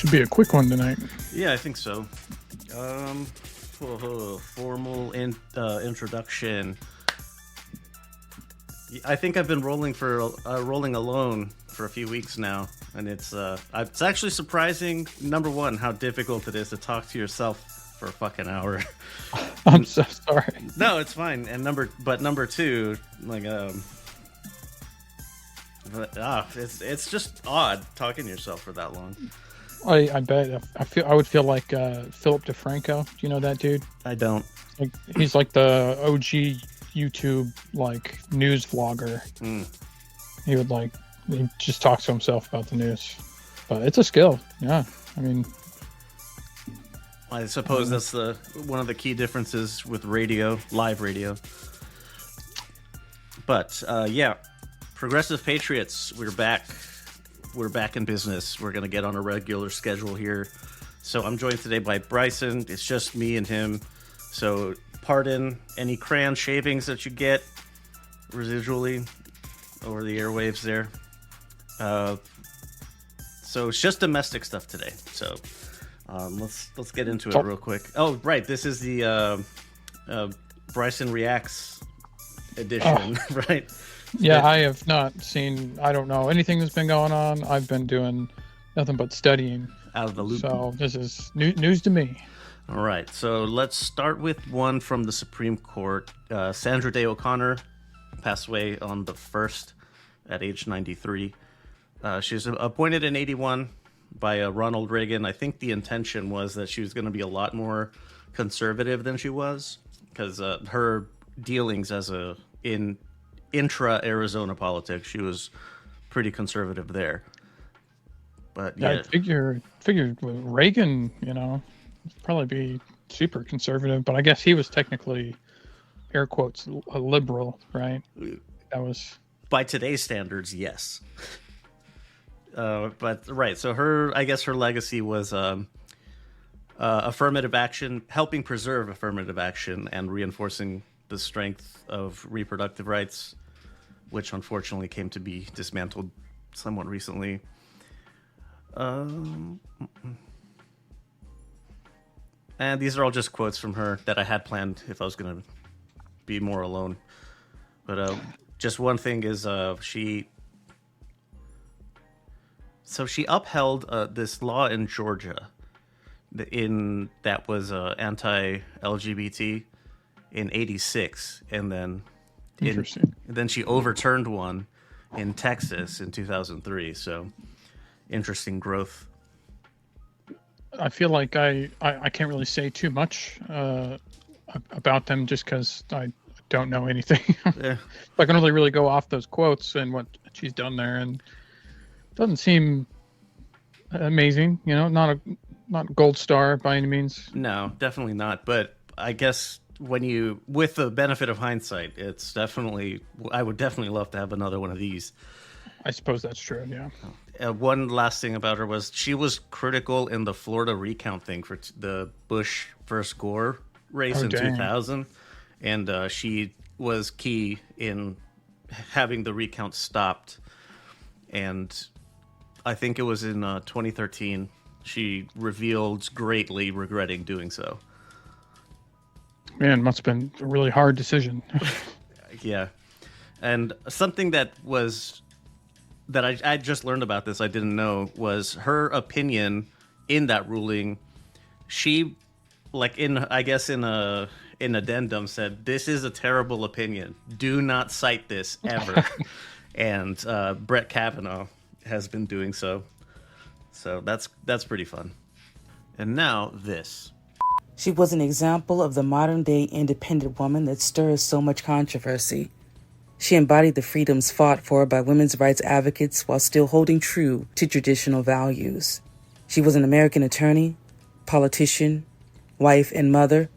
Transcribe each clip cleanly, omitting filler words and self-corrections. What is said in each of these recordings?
Should be a quick one tonight. Yeah, I think so. Formal introduction. I think I've been rolling alone for a few weeks now, and it's actually surprising. Number one, how difficult it is to talk to yourself for a fucking hour. I'm so sorry. No, it's fine. And number two, like it's just odd talking to yourself for that long. I bet I would feel like Philip DeFranco. Do you know that dude? I don't. Like he's like the OG YouTube like news vlogger. He just talks to himself about the news, but it's a skill. Yeah, I mean, I suppose that's one of the key differences with live radio. But yeah, Progressive Patriots, we're back. We're back in business. We're going to get on a regular schedule here. So I'm joined today by Bryson. It's just me and him. So pardon any crayon shavings that you get residually over the airwaves there. So it's just domestic stuff today. So let's get into it real quick. Oh, right. This is the Bryson Reacts edition, right? Yeah, I have not seen, I don't know anything that's been going on. I've been doing nothing but studying. Out of the loop. So this is news to me. All right, so let's start with one from the Supreme Court. Sandra Day O'Connor passed away on the 1st at age 93. She was appointed in 81 by Ronald Reagan. I think the intention was that she was going to be a lot more conservative than she was, because her dealings in intra-Arizona politics, she was pretty conservative there. But yeah, I figured with Reagan, probably be super conservative, but I guess he was technically, air quotes, a liberal, right? That was by today's standards, yes. But right, so her legacy was affirmative action, helping preserve affirmative action and reinforcing the strength of reproductive rights, which unfortunately came to be dismantled somewhat recently. And these are all just quotes from her that I had planned if I was going to be more alone. But just one thing is she upheld this law in Georgia that was anti-LGBT in 86, and then then she overturned one in Texas in 2003. So interesting growth. I feel like I can't really say too much about them just because I don't know anything. Yeah. I can only really go off those quotes and what she's done there, and it doesn't seem amazing. Not a gold star by any means. No, definitely not. But I guess with the benefit of hindsight, I would definitely love to have another one of these. I suppose that's true, yeah. One last thing about her was she was critical in the Florida recount thing for the Bush versus Gore race in 2000. And she was key in having the recount stopped. And I think it was in 2013, she revealed greatly regretting doing so. Man, must have been a really hard decision. Yeah. And something that I just learned about this, I didn't know, was her opinion in that ruling. She, in addendum, said, "This is a terrible opinion. Do not cite this ever." And Brett Kavanaugh has been doing so. So that's pretty fun. And now this. She was an example of the modern-day independent woman that stirs so much controversy. She embodied the freedoms fought for by women's rights advocates while still holding true to traditional values. She was an American attorney, politician, wife, and mother.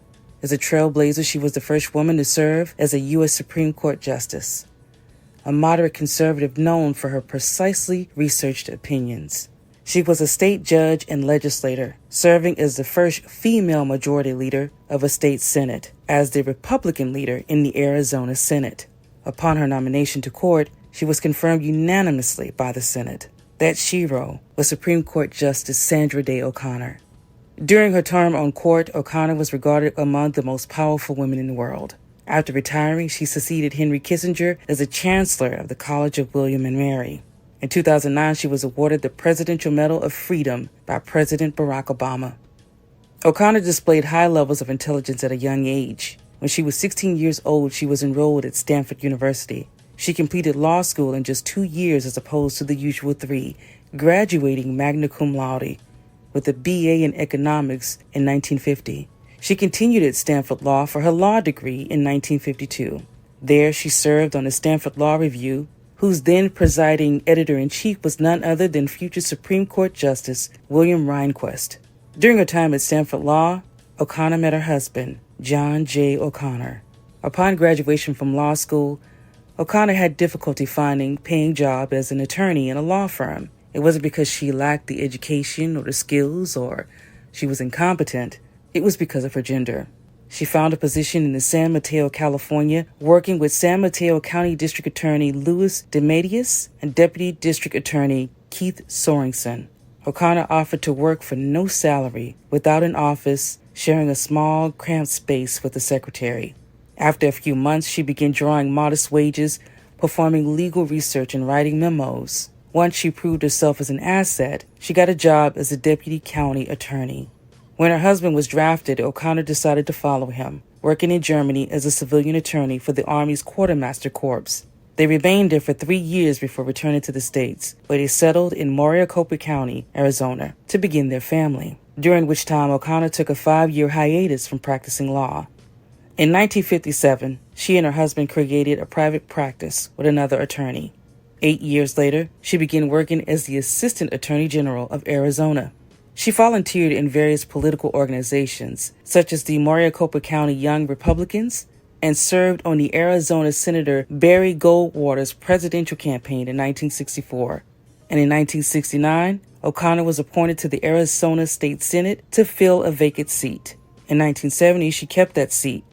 As a trailblazer, she was the first woman to serve as a U.S. Supreme Court justice, a moderate conservative known for her precisely researched opinions. She was a state judge and legislator, serving as the first female majority leader of a state senate, as the Republican leader in the Arizona Senate. Upon her nomination to court, she was confirmed unanimously by the Senate. That shero was Supreme Court Justice Sandra Day O'Connor. During her term on court, O'Connor was regarded among the most powerful women in the world. After retiring, she succeeded Henry Kissinger as the Chancellor of the College of William and Mary. In 2009, she was awarded the Presidential Medal of Freedom by President Barack Obama. O'Connor displayed high levels of intelligence at a young age. When she was 16 years old, she was enrolled at Stanford University. She completed law school in just 2 years as opposed to the usual 3, graduating magna cum laude with a BA in economics in 1950. She continued at Stanford Law for her law degree in 1952. There, she served on the Stanford Law Review, whose then presiding editor-in-chief was none other than future Supreme Court Justice William Rehnquist. During her time at Stanford Law, O'Connor met her husband, John J. O'Connor. Upon graduation from law school, O'Connor had difficulty finding a paying job as an attorney in a law firm. It wasn't because she lacked the education or the skills or she was incompetent. It was because of her gender. She found a position in San Mateo, California, working with San Mateo County District Attorney Louis DeMatius and Deputy District Attorney Keith Sorensen. O'Connor offered to work for no salary, without an office, sharing a small, cramped space with the secretary. After a few months, she began drawing modest wages, performing legal research and writing memos. Once she proved herself as an asset, she got a job as a deputy county attorney. When her husband was drafted, O'Connor decided to follow him, working in Germany as a civilian attorney for the Army's Quartermaster Corps. They remained there for 3 years before returning to the States, where they settled in Maricopa County, Arizona, to begin their family, during which time O'Connor took a 5-year hiatus from practicing law. In 1957, she and her husband created a private practice with another attorney. 8 years later, she began working as the Assistant Attorney General of Arizona. She volunteered in various political organizations, such as the Maricopa County Young Republicans, and served on the Arizona Senator Barry Goldwater's presidential campaign in 1964. And in 1969, O'Connor was appointed to the Arizona State Senate to fill a vacant seat. In 1970, she kept that seat,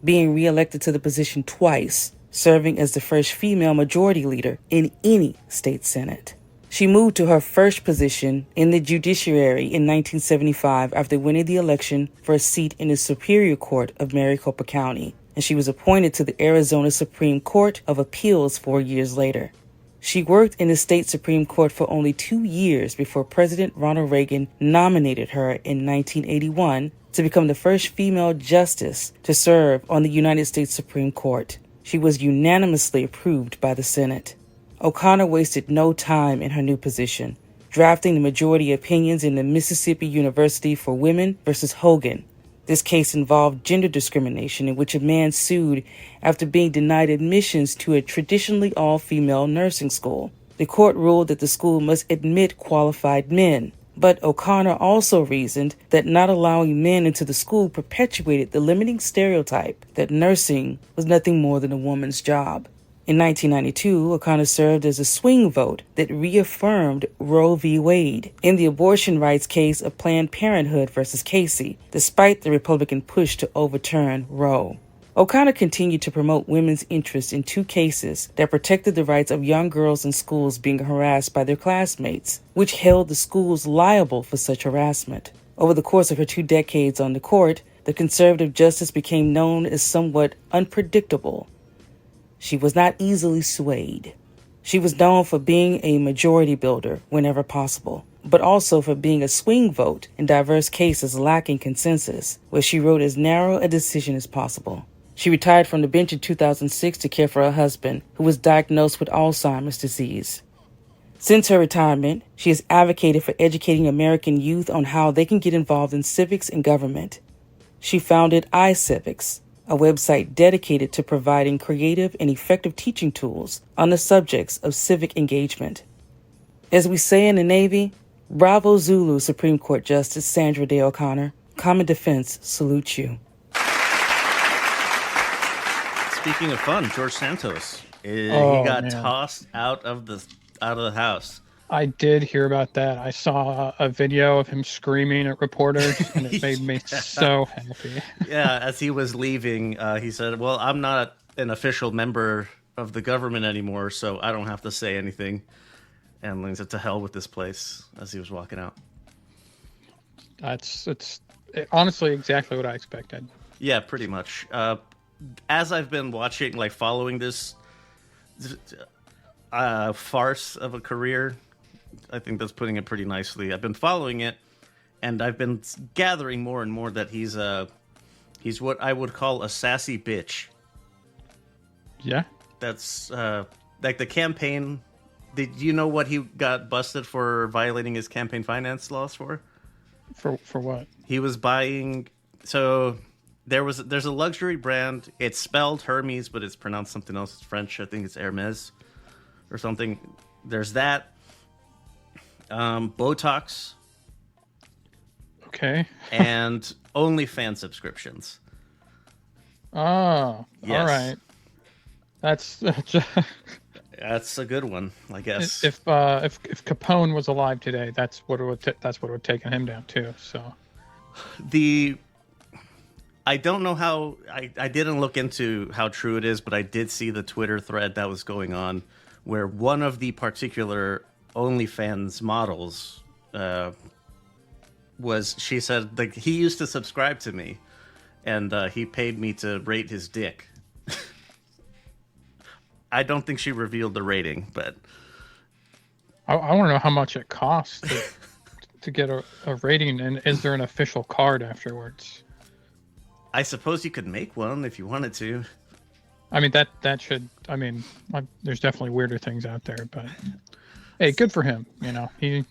being reelected to the position twice, serving as the first female majority leader in any state senate. She moved to her first position in the judiciary in 1975 after winning the election for a seat in the Superior Court of Maricopa County, and she was appointed to the Arizona Supreme Court of Appeals 4 years later. She worked in the state Supreme Court for only 2 years before President Ronald Reagan nominated her in 1981 to become the first female justice to serve on the United States Supreme Court. She was unanimously approved by the Senate. O'Connor wasted no time in her new position, drafting the majority opinions in the Mississippi University for Women versus Hogan. This case involved gender discrimination in which a man sued after being denied admissions to a traditionally all-female nursing school. The court ruled that the school must admit qualified men. But O'Connor also reasoned that not allowing men into the school perpetuated the limiting stereotype that nursing was nothing more than a woman's job. In 1992, O'Connor served as a swing vote that reaffirmed Roe v. Wade in the abortion rights case of Planned Parenthood versus Casey, despite the Republican push to overturn Roe. O'Connor continued to promote women's interests in 2 cases that protected the rights of young girls in schools being harassed by their classmates, which held the schools liable for such harassment. Over the course of her 2 decades on the court, the conservative justice became known as somewhat unpredictable. She was not easily swayed. She was known for being a majority builder whenever possible, but also for being a swing vote in diverse cases lacking consensus, where she wrote as narrow a decision as possible. She retired from the bench in 2006 to care for her husband, who was diagnosed with Alzheimer's disease. Since her retirement, she has advocated for educating American youth on how they can get involved in civics and government. She founded iCivics, a website dedicated to providing creative and effective teaching tools on the subjects of civic engagement. As we say in the Navy, Bravo Zulu Supreme Court Justice Sandra Day O'Connor. Common Defense salutes you. Speaking of fun, George Santos, he got tossed out of the house. I did hear about that. I saw a video of him screaming at reporters, and it made me so happy. Yeah, as he was leaving, he said, "Well, I'm not an official member of the government anymore, so I don't have to say anything." and he said, "To hell with this place," as he was walking out. It's honestly exactly what I expected. Yeah, pretty much. As I've been watching, like following this farce of a career, I think that's putting it pretty nicely. I've been following it, and I've been gathering more and more that he's what I would call a sassy bitch. Yeah. That's like the campaign. Did you know what he got busted for violating his campaign finance laws for? For what? He was buying. So there's a luxury brand. It's spelled Hermes, but it's pronounced something else. It's French. I think it's Hermes or something. There's that. Botox. Okay. And OnlyFans subscriptions. Oh, yes. All right. That's a good one, I guess. If Capone was alive today, that's what it would have taken him down too. So I don't know how I didn't look into how true it is, but I did see the Twitter thread that was going on where one of the particular OnlyFans models she said, like, he used to subscribe to me and he paid me to rate his dick. I don't think she revealed the rating, but I want to know how much it costs to get a rating, and is there an official card afterwards? I suppose you could make one if you wanted to. I mean, that should. I mean, there's definitely weirder things out there, but hey, good for him. You know, he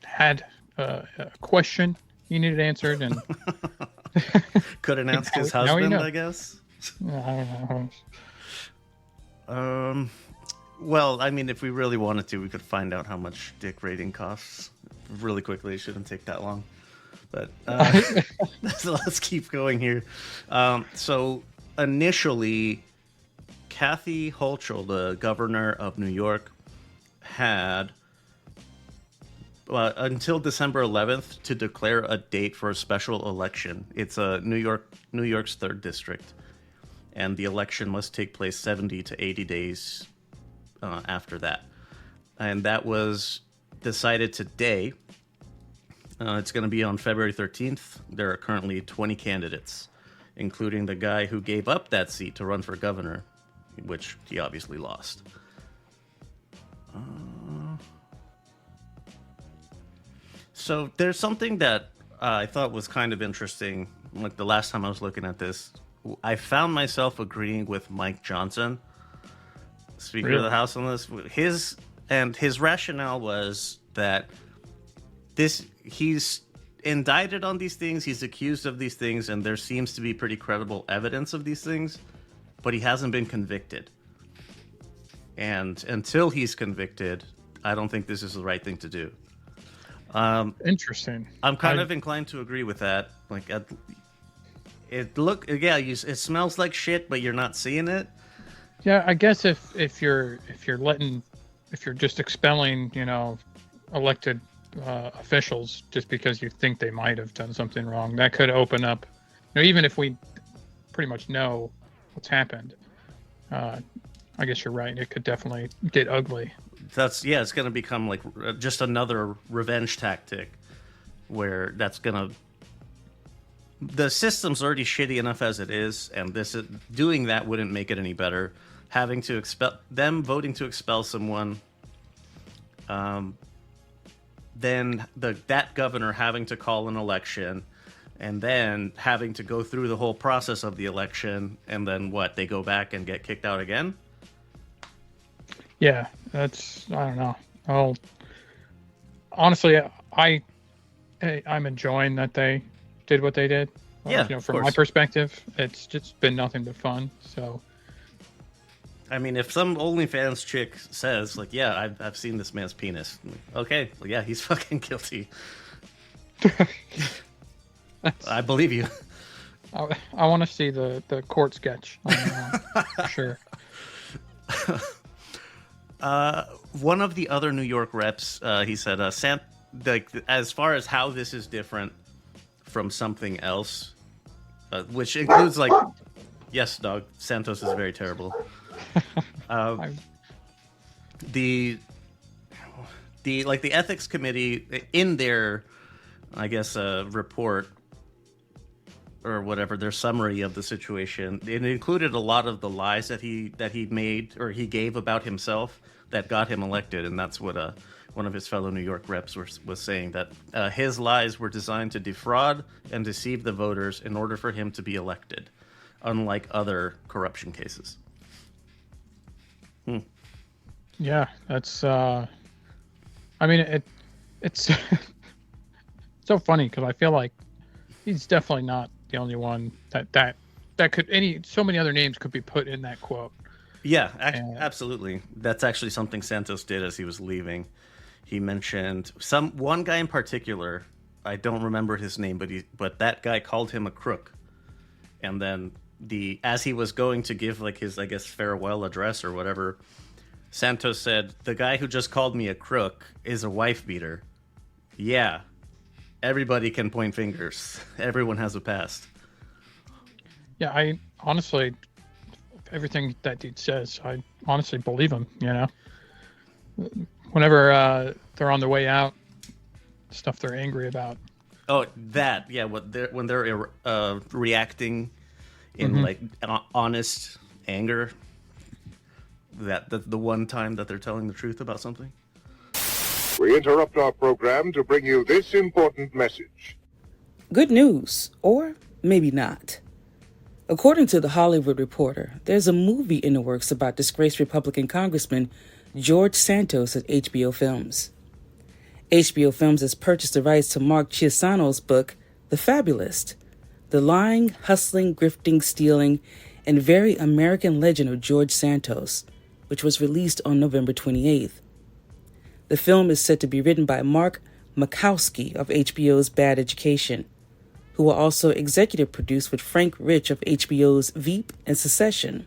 had a question he needed answered, and couldn't ask his husband, I guess. I don't know. Well, I mean, if we really wanted to, we could find out how much dick rating costs really quickly. It shouldn't take that long. But so let's keep going here. So initially, Kathy Hochul, the governor of New York, had until December 11th to declare a date for a special election. It's New York's 3rd district. And the election must take place 70 to 80 days after that. And that was decided today. It's going to be on February 13th. There are currently 20 candidates, including the guy who gave up that seat to run for governor, which he obviously lost. So there's something that I thought was kind of interesting. Like the last time I was looking at this, I found myself agreeing with Mike Johnson, Speaker of the House, on this. His rationale was that he's indicted on these things, he's accused of these things, and there seems to be pretty credible evidence of these things, but he hasn't been convicted. And until he's convicted, I don't think this is the right thing to do. Interesting. I'm kind of inclined to agree with that. Like, it smells like shit, but you're not seeing it. Yeah, I guess if you're just expelling, elected officials just because you think they might have done something wrong, that could open up. Even if we pretty much know what's happened, I guess you're right. It could definitely get ugly. It's going to become like just another revenge tactic, where the system's already shitty enough as it is, and doing that wouldn't make it any better. Voting to expel someone, then that governor having to call an election, and then having to go through the whole process of the election, and then they go back and get kicked out again? Yeah, I don't know. Honestly, I'm enjoying that they did what they did. Yeah, from my perspective, it's just been nothing but fun. So, I mean, if some OnlyFans chick says, like, yeah, I've seen this man's penis, okay, well, yeah, he's fucking guilty. I believe you. I want to see the court sketch. For sure. One of the other New York reps, he said, as far as how this is different from something else, which includes, like, yes, dog, Santos is very terrible. the ethics committee in their, I guess, report or whatever, their summary of the situation, it included a lot of the lies that he made or he gave about himself that got him elected, and that's what one of his fellow New York reps was saying, that his lies were designed to defraud and deceive the voters in order for him to be elected, unlike other corruption cases. Yeah, that's. I mean, it's so funny because I feel like he's definitely not the only one that could so many other names could be put in that quote. Yeah, absolutely. That's actually something Santos did as he was leaving. He mentioned one guy in particular. I don't remember his name, but that guy called him a crook. And then as he was going to give like his, I guess, farewell address or whatever, Santos said, "The guy who just called me a crook is a wife beater." Yeah, everybody can point fingers. Everyone has a past. Yeah, I honestly, everything that dude says, I honestly believe him. You know, whenever they're on their way out, stuff they're angry about. Oh, that, yeah. When they're reacting in like honest anger. That the one time that they're telling the truth about something. We interrupt our program to bring you this important message. Good news, or maybe not. According to The Hollywood Reporter, there's a movie in the works about disgraced Republican Congressman George Santos at HBO Films. HBO Films has purchased the rights to Mark Chiusano's book, The Fabulist, the lying, hustling, grifting, stealing, and very American legend of George Santos, which was released on November 28th. The film is said to be written by Mark Makowski of HBO's Bad Education, who will also executive produce with Frank Rich of HBO's Veep and Succession.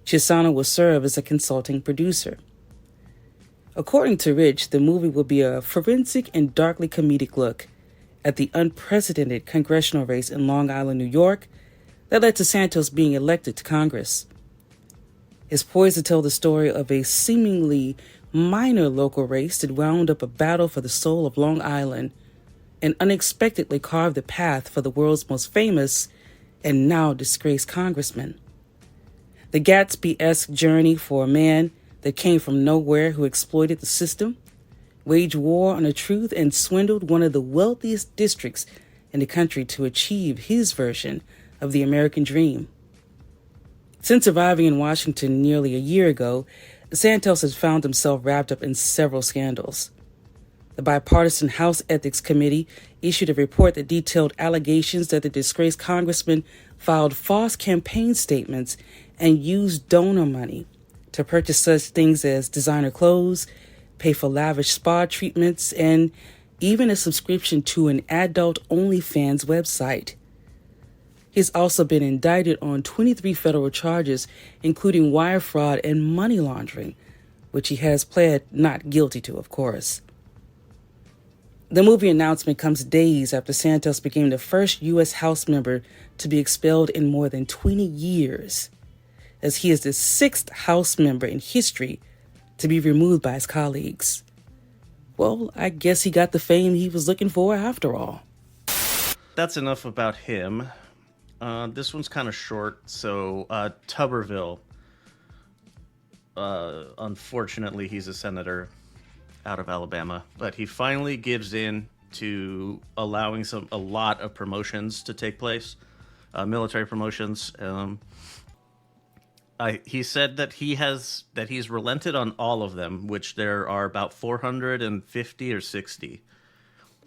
Chiusano will serve as a consulting producer. According to Rich, the movie will be a forensic and darkly comedic look at the unprecedented congressional race in Long Island, New York, that led to Santos being elected to Congress. It's poised to tell the story of a seemingly minor local race that wound up a battle for the soul of Long Island and unexpectedly carved the path for the world's most famous and now disgraced congressman. The Gatsby-esque journey for a man that came from nowhere who exploited the system, waged war on the truth, and swindled one of the wealthiest districts in the country to achieve his version of the American dream. Since arriving in Washington nearly a year ago, Santos has found himself wrapped up in several scandals. The bipartisan House Ethics Committee issued a report that detailed allegations that the disgraced congressman filed false campaign statements and used donor money to purchase such things as designer clothes, pay for lavish spa treatments, and even a subscription to an adult OnlyFans website. He's also been indicted on 23 federal charges, including wire fraud and money laundering, which he has pled not guilty to, of course. The movie announcement comes days after Santos became the first U.S. House member to be expelled in more than 20 years, as he is the sixth House member in history to be removed by his colleagues. Well, I guess he got the fame he was looking for after all. That's enough about him. This one's kind of short. So, Tuberville. Unfortunately, he's a senator out of Alabama, but he finally gives in to allowing a lot of promotions to take place, military promotions. He said that he's relented on all of them, which there are about 450 or 60,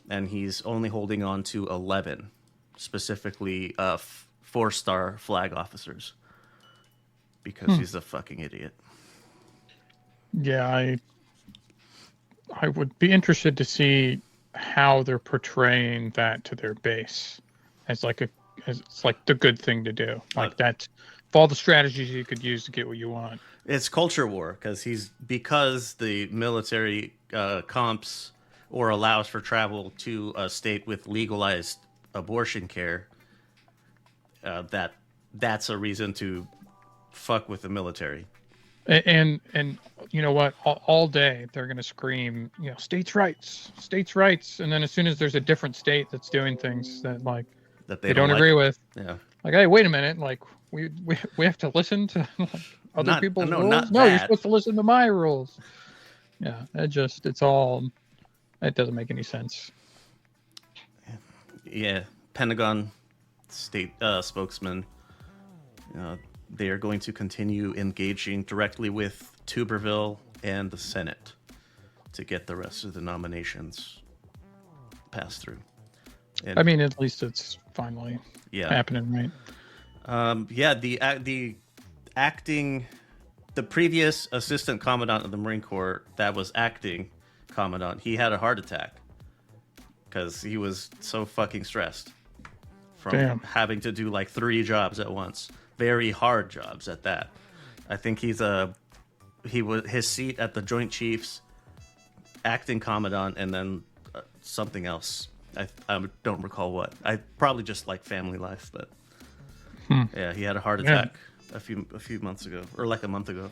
and he's only holding on to 11. Specifically 4-star flag officers, because he's a fucking idiot. Yeah, I would be interested to see how they're portraying that to their base as it's like the good thing to do. Like that, all the strategies you could use to get what you want. It's culture war because the military comps or allows for travel to a state with legalized abortion care, that's a reason to fuck with the military. And you know what? All day they're going to scream, states' rights, and then as soon as there's a different state that's doing things that like that they don't agree with, yeah, like, hey, wait a minute, like we have to listen to like, other people's rules. Not No, that. you're supposed to listen to my rules. Yeah, it doesn't make any sense. Yeah, Pentagon state spokesman. They are going to continue engaging directly with Tuberville and the Senate to get the rest of the nominations passed through. And, I mean, at least it's finally happening, right? The previous assistant commandant of the Marine Corps that was acting commandant, he had a heart attack because he was so fucking stressed from having to do like 3 jobs at once. Very hard jobs at that. I think his seat at the Joint Chiefs, acting commandant, and then something else. I don't recall what. I probably just like family life, but yeah, he had a heart attack a few months ago, or like a month ago.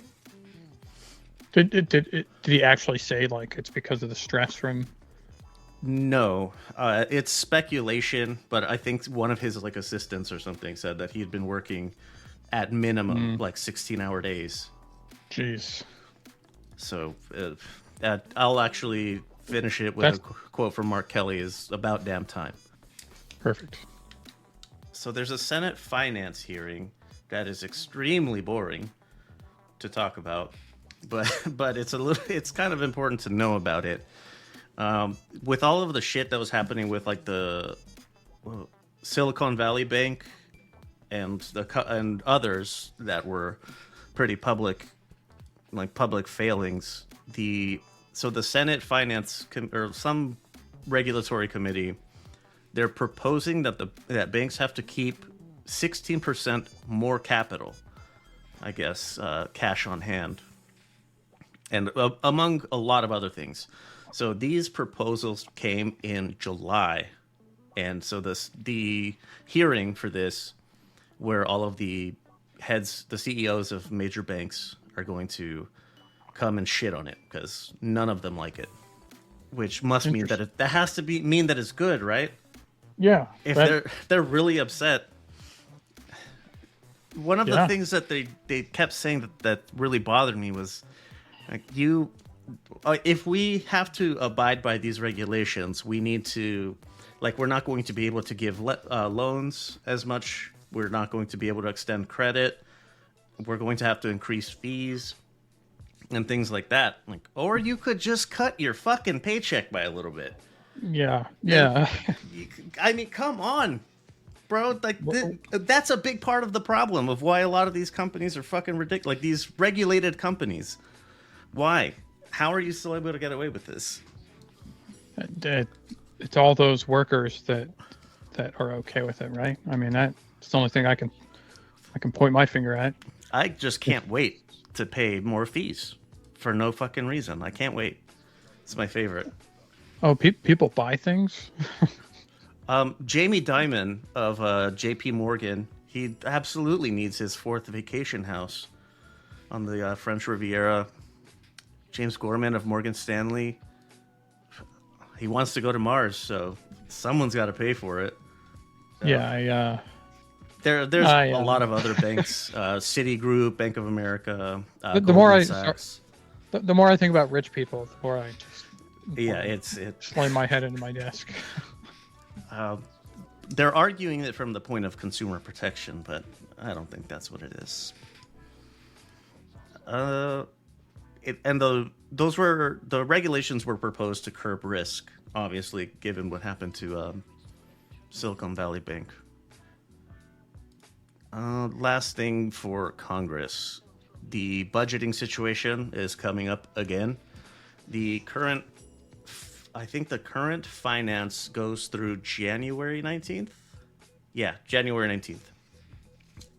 Did he actually say like it's because of the stress from? No, it's speculation, but I think one of his like assistants or something said that he had been working at minimum like 16-hour days. Jeez. So I'll actually finish it with a quote from Mark Kelly: "Is about damn time." Perfect. So there's a Senate finance hearing that is extremely boring to talk about, but it's kind of important to know about it. With all of the shit that was happening with like the Silicon Valley Bank and others that were pretty public failings, the Senate Finance or some regulatory committee, they're proposing that banks have to keep 16% more capital, I guess, cash on hand, and among a lot of other things. So these proposals came in July, and so the hearing for this, where all of the CEOs of major banks are going to come and shit on it because none of them like it, which must mean that has to mean that it's good, right? Yeah. If they're really upset. One of the things that they kept saying that really bothered me was like, if we have to abide by these regulations, we need to, like, we're not going to be able to give loans as much. We're not going to be able to extend credit. We're going to have to increase fees and things like that. Like, or you could just cut your fucking paycheck by a little bit. Yeah. I mean, come on, bro. Like, that's a big part of the problem of why a lot of these companies are fucking ridiculous. Like, these regulated companies. Why? How are you still able to get away with this? It's all those workers that are okay with it, right? I mean, that's the only thing I can point my finger at. I just can't wait to pay more fees for no fucking reason. I can't wait. It's my favorite. Oh, people buy things? Jamie Dimon of JP Morgan, he absolutely needs his 4th vacation house on the French Riviera. James Gorman of Morgan Stanley, he wants to go to Mars, so someone's got to pay for it. There's a lot of other banks, Citigroup, Bank of America, the more I think about rich people, the more I just slam my head into my desk. They're arguing it from the point of consumer protection, but I don't think that's what it is. The regulations were proposed to curb risk, obviously, given what happened to Silicon Valley Bank. Last thing for Congress, the budgeting situation is coming up again. I think the current finance goes through January 19th. Yeah, January 19th.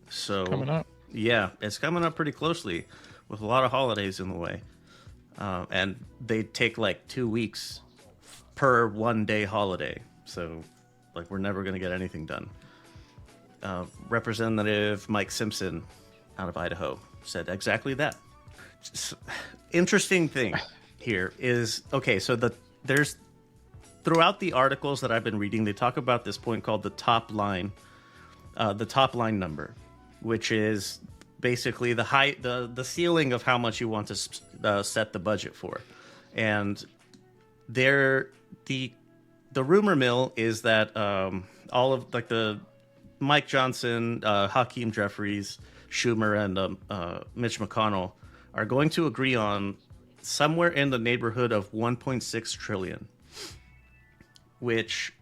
So coming up. Yeah, it's coming up pretty closely, with a lot of holidays in the way. And they take like 2 weeks per 1 day holiday. So, like, we're never going to get anything done. Representative Mike Simpson out of Idaho said exactly that. interesting thing here is, okay, so there's throughout the articles that I've been reading, they talk about this point called the top line number, which is basically the ceiling of how much you want to set the budget for. And the rumor mill is that all of like the Mike Johnson, Hakeem Jeffries, Schumer, and Mitch McConnell are going to agree on somewhere in the neighborhood of 1.6 trillion. Which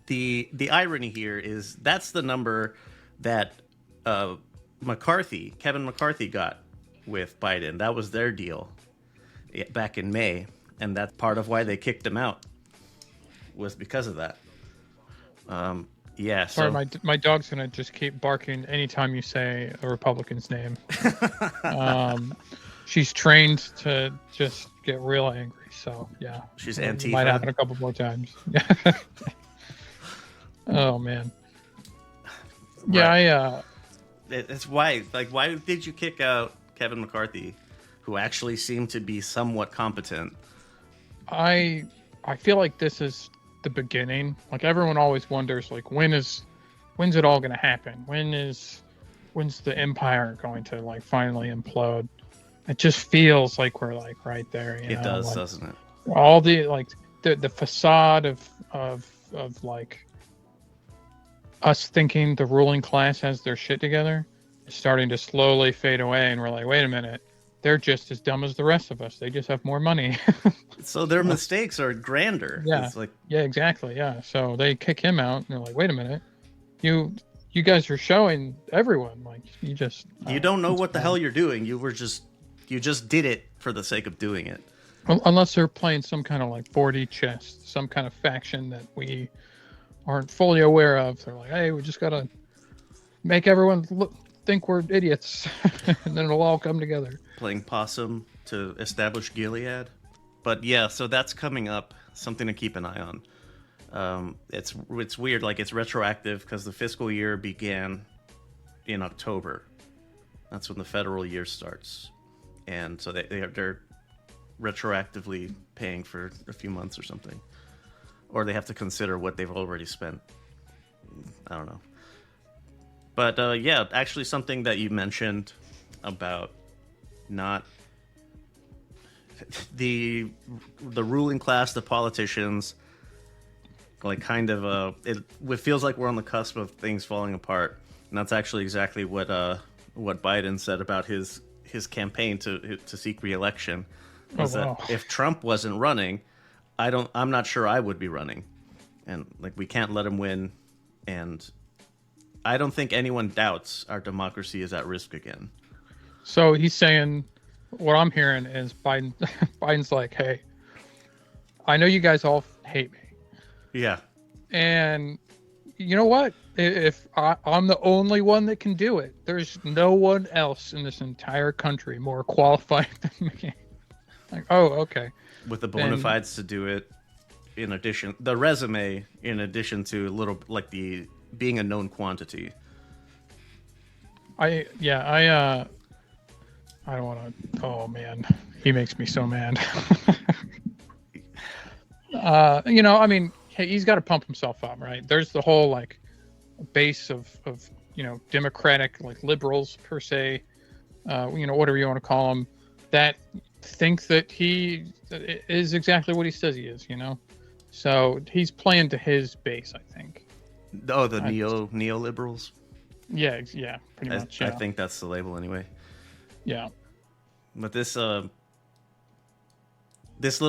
the irony here is that's the number that Kevin McCarthy got with Biden. That was their deal back in May, and that's part of why they kicked him out, was because of that. Yeah. Sorry, my dog's gonna just keep barking anytime you say a Republican's name. She's trained to just get real angry. So yeah, she's Antifa. Might happen a couple more times. Oh man. Yeah, right. It's why. Like, why did you kick out Kevin McCarthy, who actually seemed to be somewhat competent? I feel like this is the beginning. Like, everyone always wonders, like, when's it all going to happen? When's the empire going to like finally implode? It just feels like we're like right there. It does, like, doesn't it? All the like the facade of like us thinking the ruling class has their shit together is starting to slowly fade away, and we're like, wait a minute, they're just as dumb as the rest of us. They just have more money. So their mistakes are grander. Yeah. It's like, yeah, exactly. Yeah. So they kick him out, and they're like, wait a minute, you guys are showing everyone like you don't know what the hell you're doing. You just did it for the sake of doing it. Unless they're playing some kind of like 4D chess, some kind of faction that we aren't fully aware of. They're like, hey, we just gotta make everyone think we're idiots, and then it'll all come together. Playing possum to establish Gilead. But yeah, so that's coming up. Something to keep an eye on. It's weird, like it's retroactive because the fiscal year began in October. That's when the federal year starts. And so they're retroactively paying for a few months or something. Or they have to consider what they've already spent. I don't know. But yeah, actually something that you mentioned about not the ruling class, the politicians, like kind of it feels like we're on the cusp of things falling apart. And that's actually exactly what Biden said about his campaign to seek re-election, was that if Trump wasn't running, I'm not sure I would be running, and like we can't let him win, and I don't think anyone doubts our democracy is at risk again. So he's saying, what I'm hearing is Biden's like, hey, I know you guys all hate me. Yeah. And you know what? If I'm the only one that can do it, there's no one else in this entire country more qualified than me. Like, oh, okay. With the bona fides to do it, in addition, the resume, in addition to a little like the being a known quantity. I don't want to. Oh man, he makes me so mad. I mean, hey, he's got to pump himself up, right? There's the whole like base of Democratic like liberals per se, whatever you want to call them, that think that he is exactly what he says he is, So he's playing to his base, I think. Oh, the neoliberals. Yeah, pretty much. Yeah. I think that's the label anyway. Yeah. But this little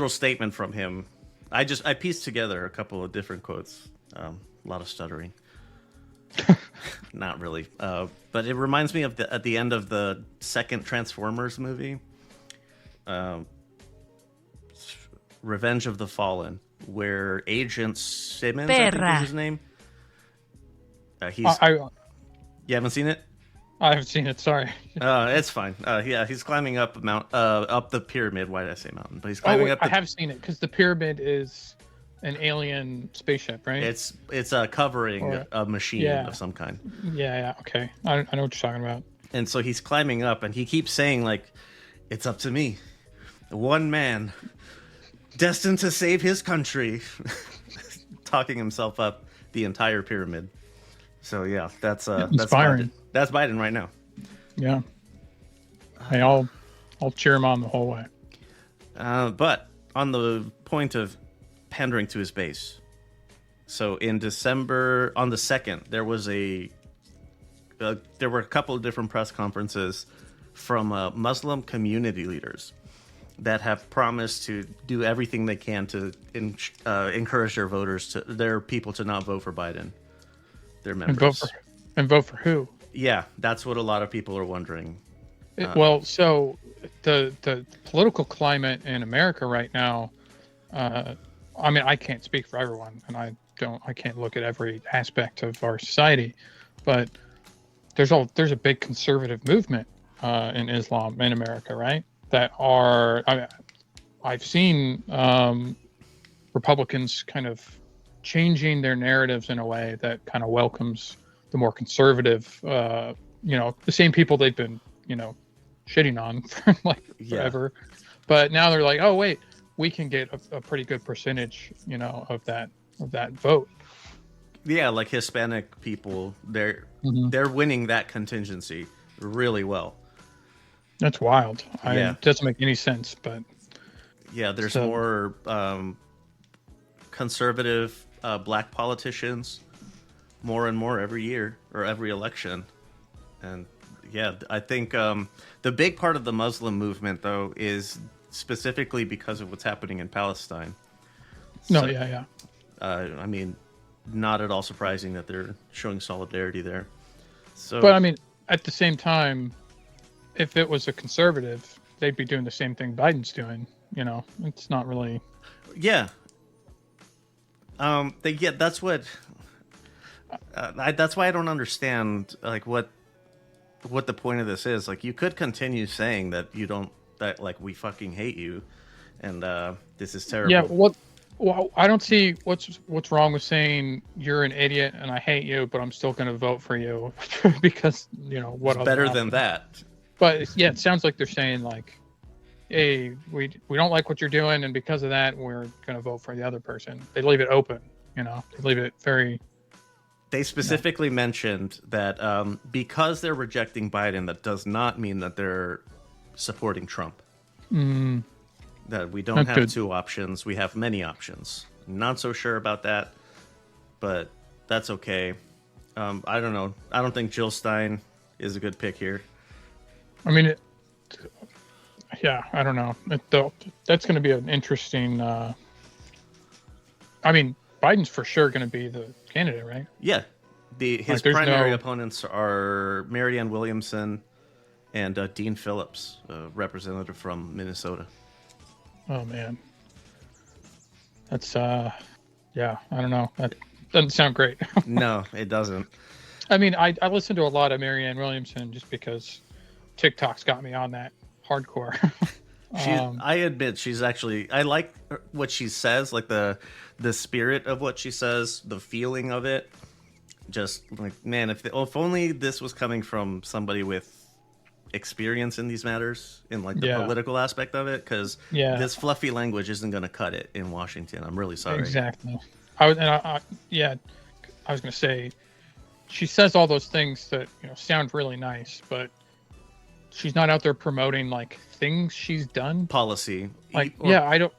statement from him, I pieced together a couple of different quotes. A lot of stuttering. Not really. But it reminds me of at the end of the second Transformers movie, Revenge of the Fallen, where Agent Simmons, I think is his name. You haven't seen it? I haven't seen it. Sorry. It's fine. Yeah, he's climbing up up the pyramid. Why did I say mountain? But he's climbing up. I have seen it because the pyramid is an alien spaceship, right? It's covering a machine of some kind. Yeah. Okay. I know what you're talking about. And so he's climbing up, and he keeps saying like, It's up to me. One man, destined to save his country, talking himself up the entire pyramid. So yeah, that's inspiring. That's Biden right now. Yeah. Hey, I'll cheer him on the whole way. But on the point of pandering to his base, so in December on the 2nd, there were a couple of different press conferences from Muslim community leaders that have promised to do everything they can to encourage their people to not vote for Biden. Their members. And vote for who? Yeah, that's what a lot of people are wondering. Well, so the political climate in America right now, I mean, I can't speak for everyone, and I can't look at every aspect of our society, but there's a big conservative movement in Islam in America, right? I've seen Republicans kind of changing their narratives in a way that kind of welcomes the more conservative, the same people they've been, shitting on for forever. But now they're like, oh wait, we can get a pretty good percentage, of that vote. Yeah, like Hispanic people, they're winning that contingency really well. That's wild. It doesn't make any sense, but yeah, there's more conservative black politicians, more and more every year or every election. And yeah, I think the big part of the Muslim movement, though, is specifically because of what's happening in Palestine. I mean, not at all surprising that they're showing solidarity there. So, but I mean, at the same time, if it was a conservative, they'd be doing the same thing Biden's doing. It's not really. Yeah. That's what. That's why I don't understand what the point of this is. Like, you could continue saying that we fucking hate you, and this is terrible. Yeah. Well, I don't see what's wrong with saying you're an idiot and I hate you, but I'm still going to vote for you because what it's better than that. But yeah, it sounds like they're saying like, hey, we don't like what you're doing, and because of that, we're going to vote for the other person. They leave it open, they leave it very. They specifically mentioned that because they're rejecting Biden, that does not mean that they're supporting Trump. That we don't have two options. We have many options. Not so sure about that, but that's okay. I don't know. I don't think Jill Stein is a good pick here. I mean, I don't know. That's going to be an interesting. I mean, Biden's for sure going to be the candidate, right? Yeah. His primary opponents are Marianne Williamson and Dean Phillips, a representative from Minnesota. Oh, man. That's, I don't know. That doesn't sound great. No, it doesn't. I mean, I listen to a lot of Marianne Williamson just because TikTok's got me on that hardcore. I admit she's actually, I like what she says, like the spirit of what she says, the feeling of it. Just like, man, if only this was coming from somebody with experience in these matters, in like the political aspect of it, because this fluffy language isn't going to cut it in Washington. I'm really sorry. Exactly. I was going to say, she says all those things that sound really nice, but she's not out there promoting like things she's done. Policy. I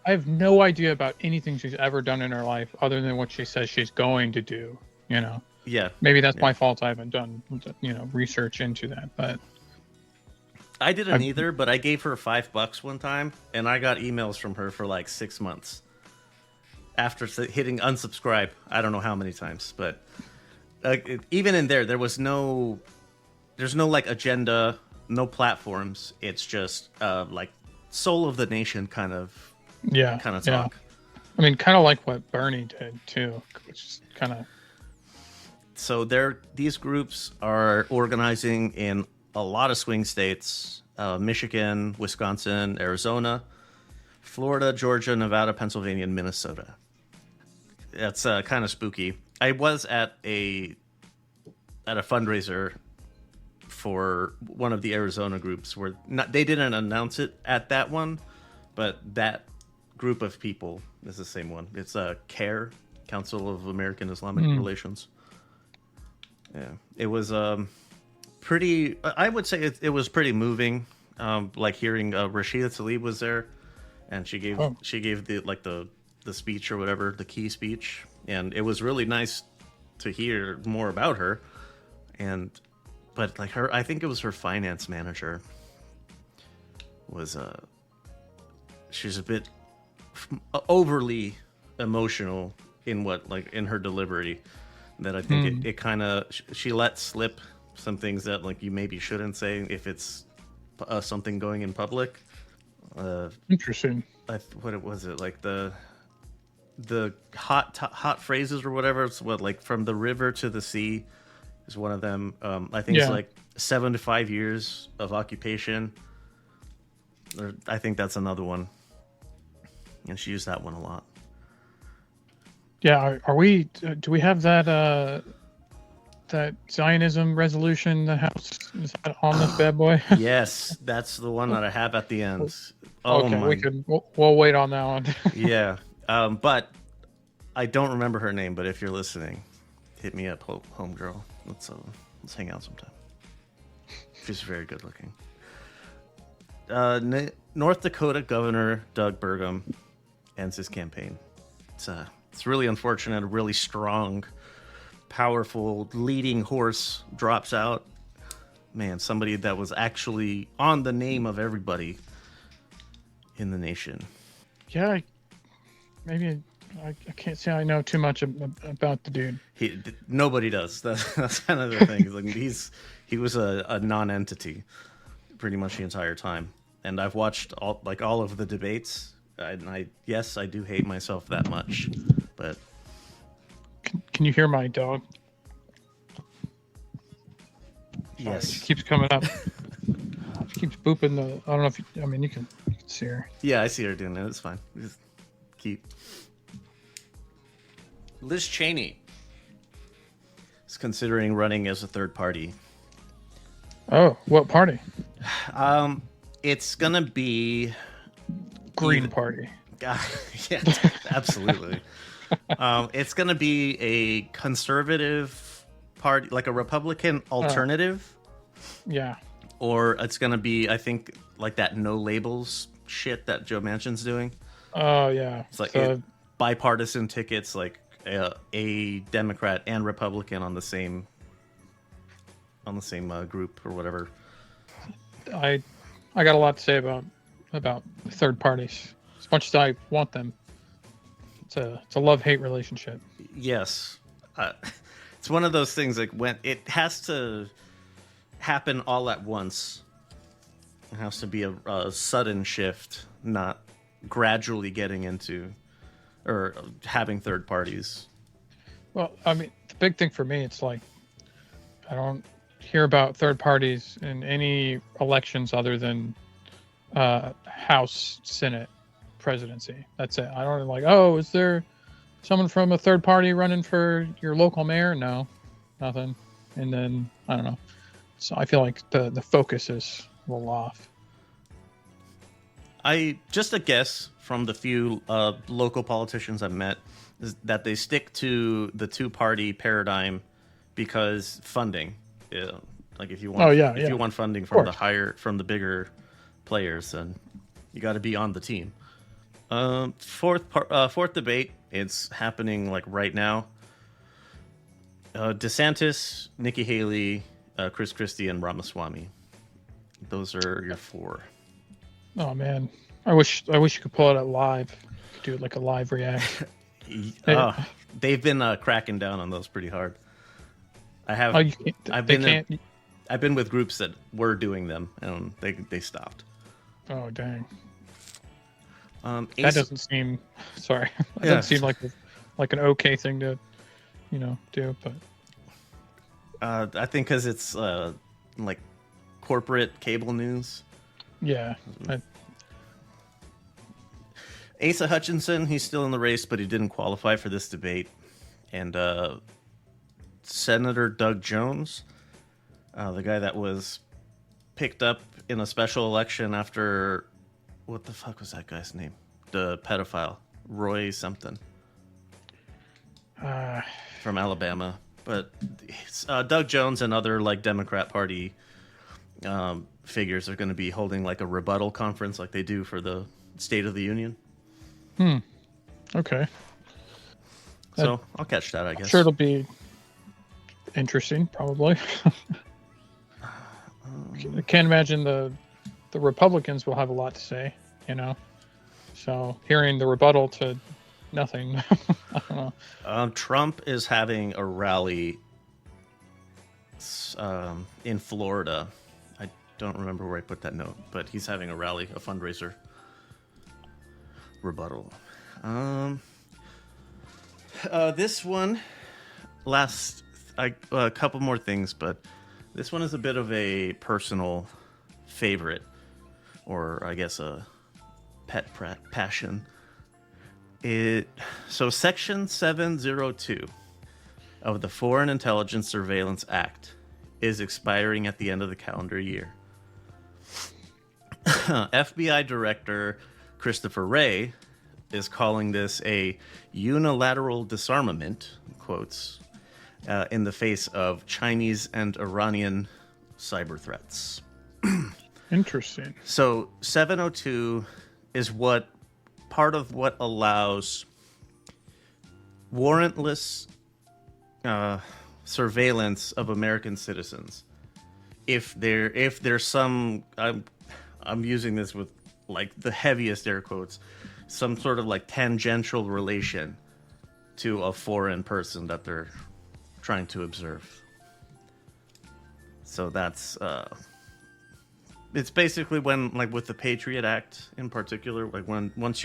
have no idea about anything she's ever done in her life other than what she says she's going to do. Yeah. Maybe that's my fault. I haven't done research into that, but. I didn't either, but I gave her $5 one time, and I got emails from her for like 6 months after hitting unsubscribe. I don't know how many times, but even in there's no like agenda, no platforms. It's just like soul of the nation kind of talk. Yeah. I mean, kind of like what Bernie did too, which is kind of. So these groups are organizing in a lot of swing states, Michigan, Wisconsin, Arizona, Florida, Georgia, Nevada, Pennsylvania, and Minnesota. That's kind of spooky. I was at a fundraiser for one of the Arizona groups where they didn't announce it at that one, but that group of people is the same one. It's CARE, Council of American Islamic Relations. Yeah, it was pretty. I would say it was pretty moving. Like hearing Rashida Tlaib was there, and she gave the speech or whatever, the key speech, and it was really nice to hear more about her. But like her, I think it was her finance manager was she's a bit overly emotional in her delivery, that I think it kind of, she let slip some things that like you maybe shouldn't say if it's something going in public. Interesting. What was it, like the hot phrases or whatever? It's what, like from the river to the sea is one of them. I think it's like 7 to 5 years of occupation. I think that's another one, and she used that one a lot. Yeah, are we? Do we have that Zionism resolution in the House? Is that on this bad boy? Yes, that's the one that I have at the end. Oh, okay, we'll wait on that one. Yeah, but I don't remember her name. But if you're listening, hit me up, homegirl. Let's hang out sometime. She's very good looking. North Dakota Governor Doug Burgum ends his campaign. It's really unfortunate. A really strong, powerful, leading horse drops out. Man, somebody that was actually on the name of everybody in the nation. Yeah, maybe I can't say I know too much about the dude. Nobody does. That's kind of the thing. Like he was a non-entity pretty much the entire time. And I've watched all of the debates. And I do hate myself that much. But can you hear my dog? Yes. She keeps coming up. She keeps booping the. I don't know if you can see her. Yeah, I see her doing it. It's fine. Just keep. Liz Cheney is considering running as a third party. Oh, what party? It's gonna be Green Party. Yeah, absolutely. It's gonna be a conservative party, like a Republican alternative. Yeah. Or it's gonna be, I think, like that no labels shit that Joe Manchin's doing. Oh yeah. It's like bipartisan tickets, like a Democrat and Republican on the same group or whatever. I got a lot to say about third parties. As much as I want them, it's a love-hate relationship. Yes, it's one of those things, like when it has to happen all at once. It has to be a sudden shift, not gradually getting into or having third parties. Well, I mean, the big thing for me, it's like I don't hear about third parties in any elections other than House, Senate, presidency. That's it. I don't is there someone from a third party running for your local mayor? No, nothing. And then I don't know. So I feel like the focus is a little off. Just a guess from the few local politicians I've met is that they stick to the two-party paradigm because funding. Yeah, like if you want, you want funding from the bigger players, then you got to be on the team. Fourth debate, it's happening like right now. DeSantis, Nikki Haley, Chris Christie, and Ramaswamy. Those are your four. Oh man, I wish you could pull it out live. Do it like a live react. They've been cracking down on those pretty hard. I've been with groups that were doing them and they stopped. Oh dang. That doesn't seem. Sorry, that doesn't seem like an okay thing to, do. But I think because it's like corporate cable news. Yeah. Asa Hutchinson, he's still in the race, but he didn't qualify for this debate. And Senator Doug Jones, The guy that was picked up in a special election after, what the fuck was that guy's name? The pedophile, Roy something, from Alabama. But Doug Jones and other like Democrat Party figures are going to be holding like a rebuttal conference like they do for the State of the Union. Okay. So I'll catch that, I guess. I'm sure it'll be interesting, probably. I can't imagine the Republicans will have a lot to say, you know. So hearing the rebuttal to nothing, I don't know. Trump is having a rally in Florida. I don't remember where I put that note, but he's having a rally, a fundraiser. Rebuttal. This one, a couple more things, but this one is a bit of a personal favorite, or I guess a pet passion. So Section 702 of the Foreign Intelligence Surveillance Act is expiring at the end of the calendar year. FBI Director Christopher Wray is calling this a unilateral disarmament, quotes, in the face of Chinese and Iranian cyber threats. Interesting. So 702 is part of what allows warrantless surveillance of American citizens. If there's some, I'm using this with like the heaviest air quotes, some sort of like tangential relation to a foreign person that they're trying to observe. So that's it's basically when, like with the Patriot Act in particular, like once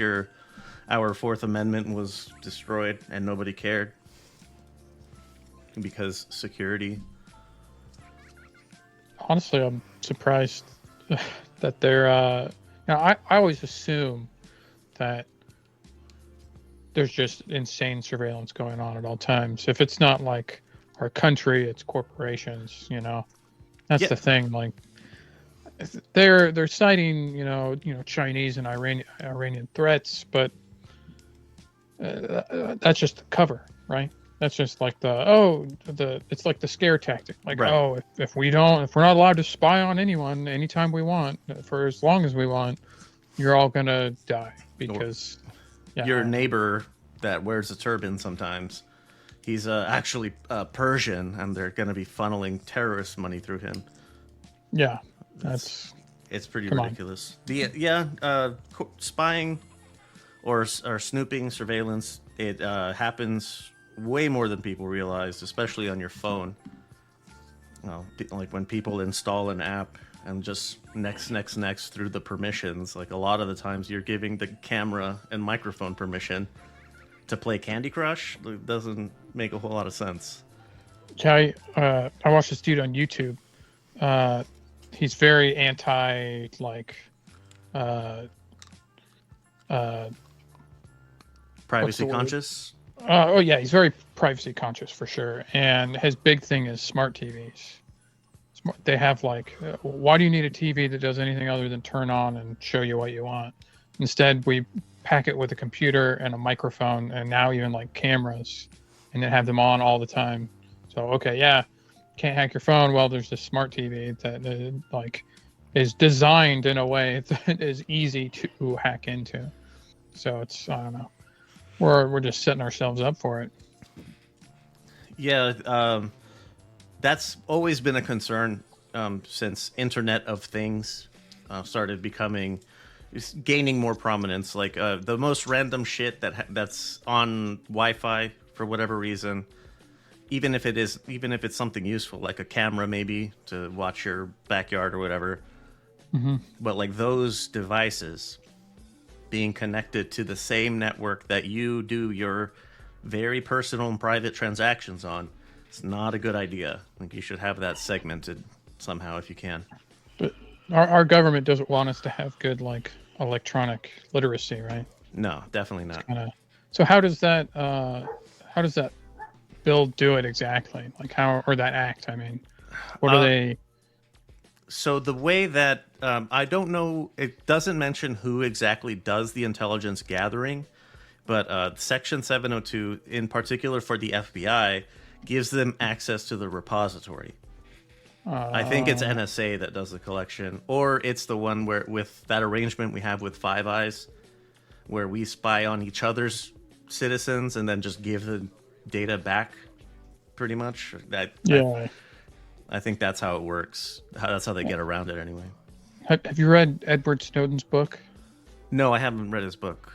our Fourth Amendment was destroyed and nobody cared because security. Honestly, I'm surprised that they're I always assume that there's just insane surveillance going on at all times. If it's not like our country, it's corporations, you know. That's the thing. Like they're citing, you know, Chinese and Iranian threats, but that's just the cover, right? That's just like it's like the scare tactic. Like, right. If we're not allowed to spy on anyone anytime we want for as long as we want, you're all gonna die because your neighbor that wears a turban sometimes, he's actually Persian, and they're gonna be funneling terrorist money through him. Yeah, it's pretty ridiculous. Spying or snooping, surveillance, it happens way more than people realize, especially on your phone. Well, like when people install an app and just next through the permissions, like a lot of the times you're giving the camera and microphone permission to play Candy Crush. It doesn't make a whole lot of sense. I watched this dude on YouTube. He's very anti privacy conscious. Yeah, he's very privacy conscious for sure. And his big thing is smart TVs. They have why do you need a TV that does anything other than turn on and show you what you want? Instead, we pack it with a computer and a microphone, and now even like cameras, and then have them on all the time. So can't hack your phone. Well, there's this smart TV that is designed in a way that is easy to hack into. So it's, I don't know. We're just setting ourselves up for it. Yeah, that's always been a concern since Internet of Things started gaining more prominence. Like the most random shit that's on Wi-Fi for whatever reason, even if it's something useful, like a camera maybe to watch your backyard or whatever. Mm-hmm. But like those devices being connected to the same network that you do your very personal and private transactions on, it's not a good idea. Like you should have that segmented somehow if you can. But our government doesn't want us to have good electronic literacy, right? No, definitely not. So how does that bill do it exactly? Or that act, I mean? What are they? So the way that I don't know, it doesn't mention who exactly does the intelligence gathering, but Section 702, in particular for the FBI, gives them access to the repository. I think it's NSA that does the collection, or it's the one where with that arrangement we have with Five Eyes, where we spy on each other's citizens and then just give the data back, pretty much. I think that's how it works. That's how they get around it anyway. Have you read Edward Snowden's book? No, I haven't read his book.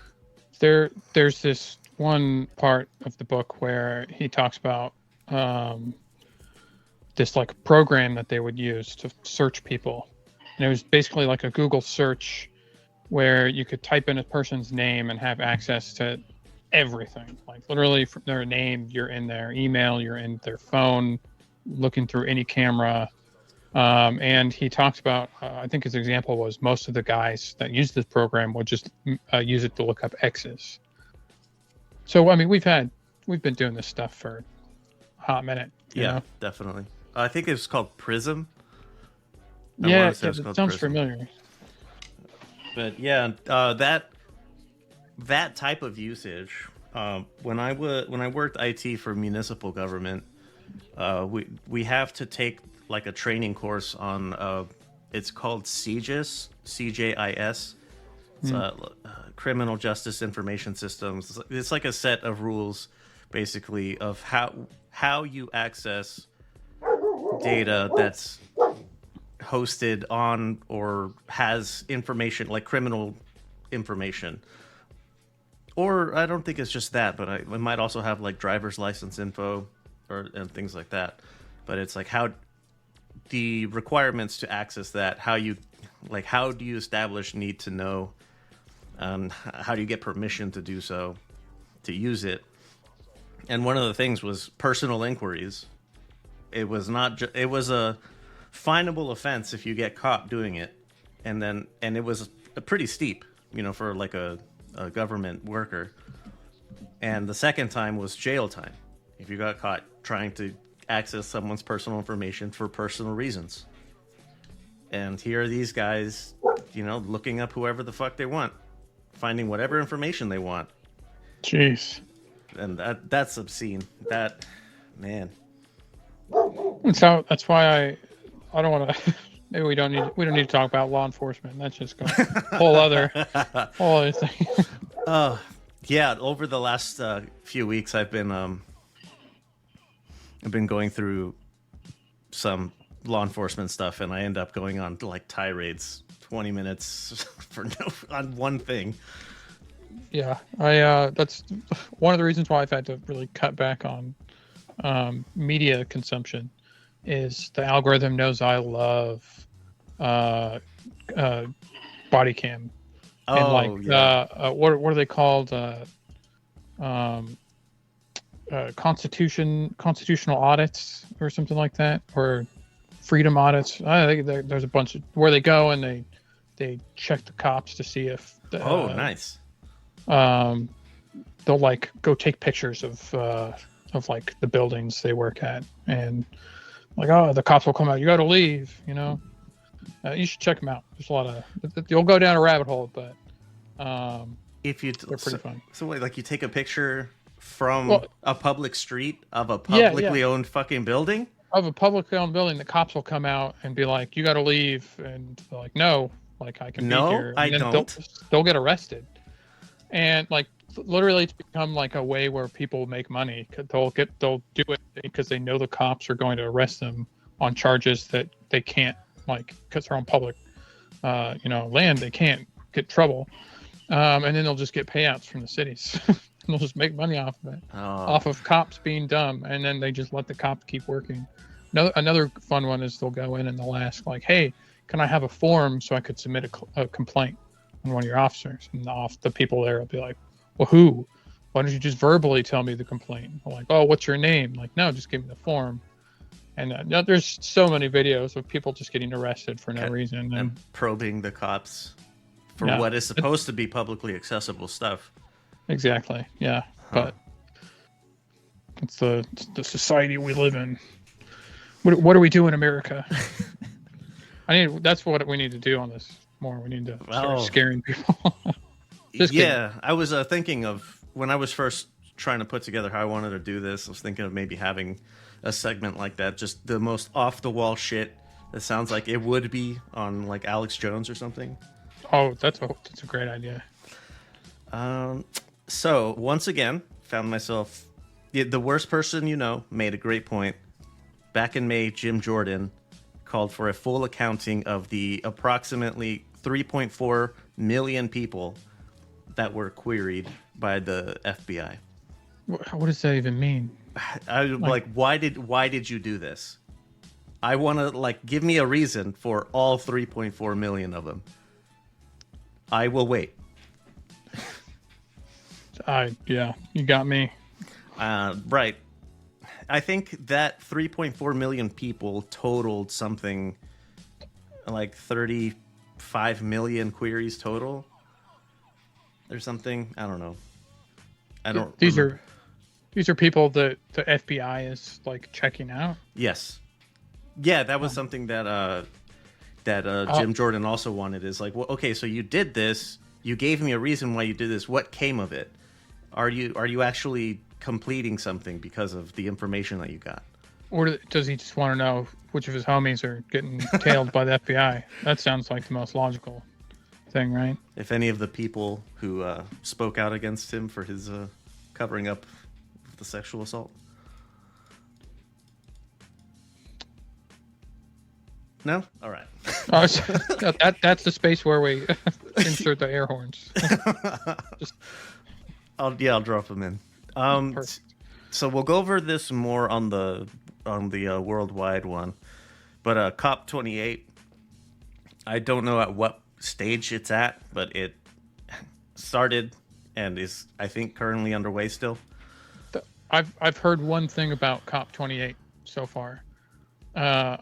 There's this one part of the book where he talks about this like program that they would use to search people, and it was basically like a Google search where you could type in a person's name and have access to everything, like literally from their name, you're in their email, you're in their phone, looking through any camera. And he talks about, I think his example was most of the guys that use this program would just use it to look up exes. So, I mean, we've been doing this stuff for a hot minute. You know? Definitely. I think it's called Prism. It sounds familiar. But yeah, that type of usage, when I worked IT for municipal government, we have to take like a training course on it's called CJIS, CJIS. It's Criminal Justice Information Systems. It's like a set of rules, basically, of how you access data that's hosted on or has information like criminal information. Or I don't think it's just that, but it might also have like driver's license info and things like that. But it's like how the requirements to access that, how do you establish need to know, how do you get permission to do so, to use it. And one of the things was personal inquiries. It was it was a finable offense if you get caught doing it, and it was pretty steep, for like a government worker. And the second time was jail time if you got caught trying to access someone's personal information for personal reasons. And here are these guys, looking up whoever the fuck they want, finding whatever information they want. Jeez. And that's obscene. That, man. So that's why I don't want to. Maybe we don't need to talk about law enforcement. That's just a whole other thing. Yeah. Over the last few weeks, I've been going through some law enforcement stuff, and I end up going on like tirades, 20 minutes on one thing. Yeah, that's one of the reasons why I've had to really cut back on media consumption. Is the algorithm knows I love body cam. And what are they called? Constitutional audits or something like that, or freedom audits. I think there's a bunch of where they go and they check the cops to see if nice. They'll like go take pictures of like the buildings they work at, and like, the cops will come out, you got to leave, you should check them out. There's a lot of, you'll go down a rabbit hole, but they're pretty fun. So like you take a picture from a public street of a publicly owned fucking building? Of a publicly owned building, the cops will come out and be like, you got to leave. And they're like, no, like I can be here. I don't. They'll get arrested. And like, literally it's become like a way where people make money. They'll do it because they know the cops are going to arrest them on charges that they can't, like, because they're on public, land, they can't get trouble. And then they'll just get payouts from the cities. They'll just make money off of it, off of cops being dumb. And then they just let the cops keep working. Another fun one is they'll go in and they'll ask like, hey, can I have a form so I could submit a complaint on one of your officers? And the people there will be like, well, who? Why don't you just verbally tell me the complaint? I'm like, oh, what's your name? Like, no, just give me the form. And there's so many videos of people just getting arrested for no reason. And probing the cops for what is supposed to be publicly accessible stuff. Exactly, yeah. But it's the society we live in. What do we do in America? That's what we need to do on this more. We need to start scaring people. Just yeah, kidding. I was thinking of when I was first trying to put together how I wanted to do this. I was thinking of maybe having a segment like that, just the most off the wall shit that sounds like it would be on like Alex Jones or something. Oh, that's a great idea. So once again, found myself the worst person you know made a great point. Back in May, Jim Jordan called for a full accounting of the approximately 3.4 million people that were queried by the FBI. What does that even mean? Why did you do this? I want to give me a reason for all 3.4 million of them. I will wait. Yeah, you got me. Right. I think that 3.4 million people totaled something like 35 million queries total or something. I don't know. These are people that the FBI is checking out. Yes. Yeah, that was something that Jim Jordan also wanted. Is well, okay, so you did this. You gave me a reason why you did this. What came of it? Are you actually completing something because of the information that you got? Or does he just want to know which of his homies are getting tailed by the FBI? That sounds like the most logical thing, right? If any of the people who spoke out against him for his covering up the sexual assault. No? All right. That's the space where we insert the air horns. I'll drop them in. So we'll go over this more on the worldwide one, but COP28. I don't know at what stage it's at, but it started and is, I think, currently underway still. I've heard one thing about COP28 so far. I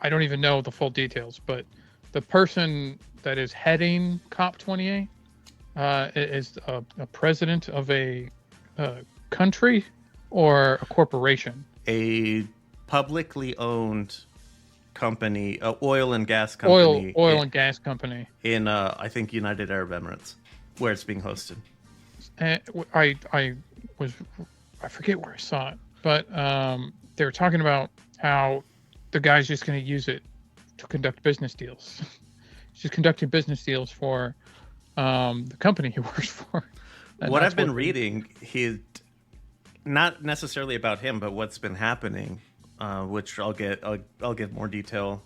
don't even know the full details, but the person that is heading COP28 is a president of a country or a corporation? A publicly owned company, oil and gas company. Oil and gas company in I think United Arab Emirates, where it's being hosted. And I forget where I saw it, but they were talking about how the guy's just going to use it to conduct business deals. He's just conducting business deals for the company he works for. What I've been reading, not necessarily about him, but what's been happening, which I'll get more detail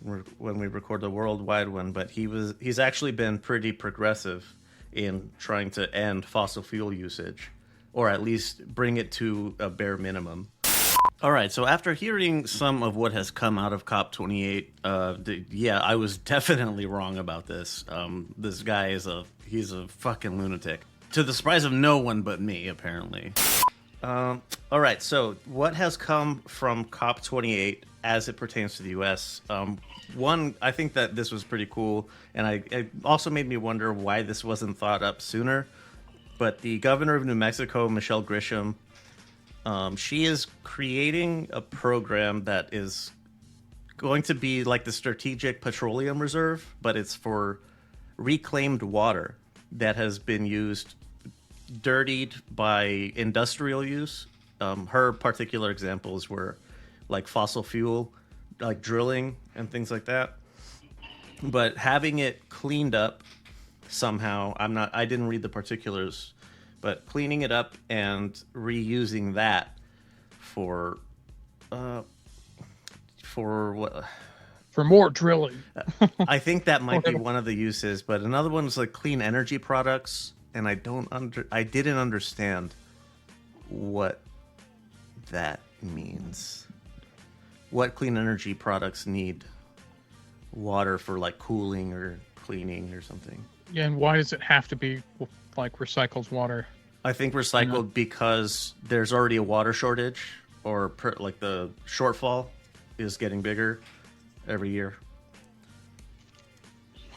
when we record the worldwide one. But he's actually been pretty progressive in trying to end fossil fuel usage, or at least bring it to a bare minimum. All right, so after hearing some of what has come out of COP28, yeah, I was definitely wrong about this. This guy he's a fucking lunatic. To the surprise of no one but me, apparently. All right, so what has come from COP28 as it pertains to the U.S.? One, I think that this was pretty cool, and it also made me wonder why this wasn't thought up sooner. But the governor of New Mexico, Michelle Grisham, she is creating a program that is going to be like the Strategic Petroleum Reserve, but it's for reclaimed water that has been used, dirtied by industrial use. Her particular examples were like fossil fuel, like drilling and things like that. But having it cleaned up somehow, I didn't read the particulars, but cleaning it up and reusing that for what? For more drilling. I think that might be one of the uses, but another one is like clean energy products, and I didn't understand what that means. What clean energy products need water for, like cooling or cleaning or something? Yeah, and why does it have to be like recycled water? I think recycled because there's already a water shortage, or like the shortfall is getting bigger every year.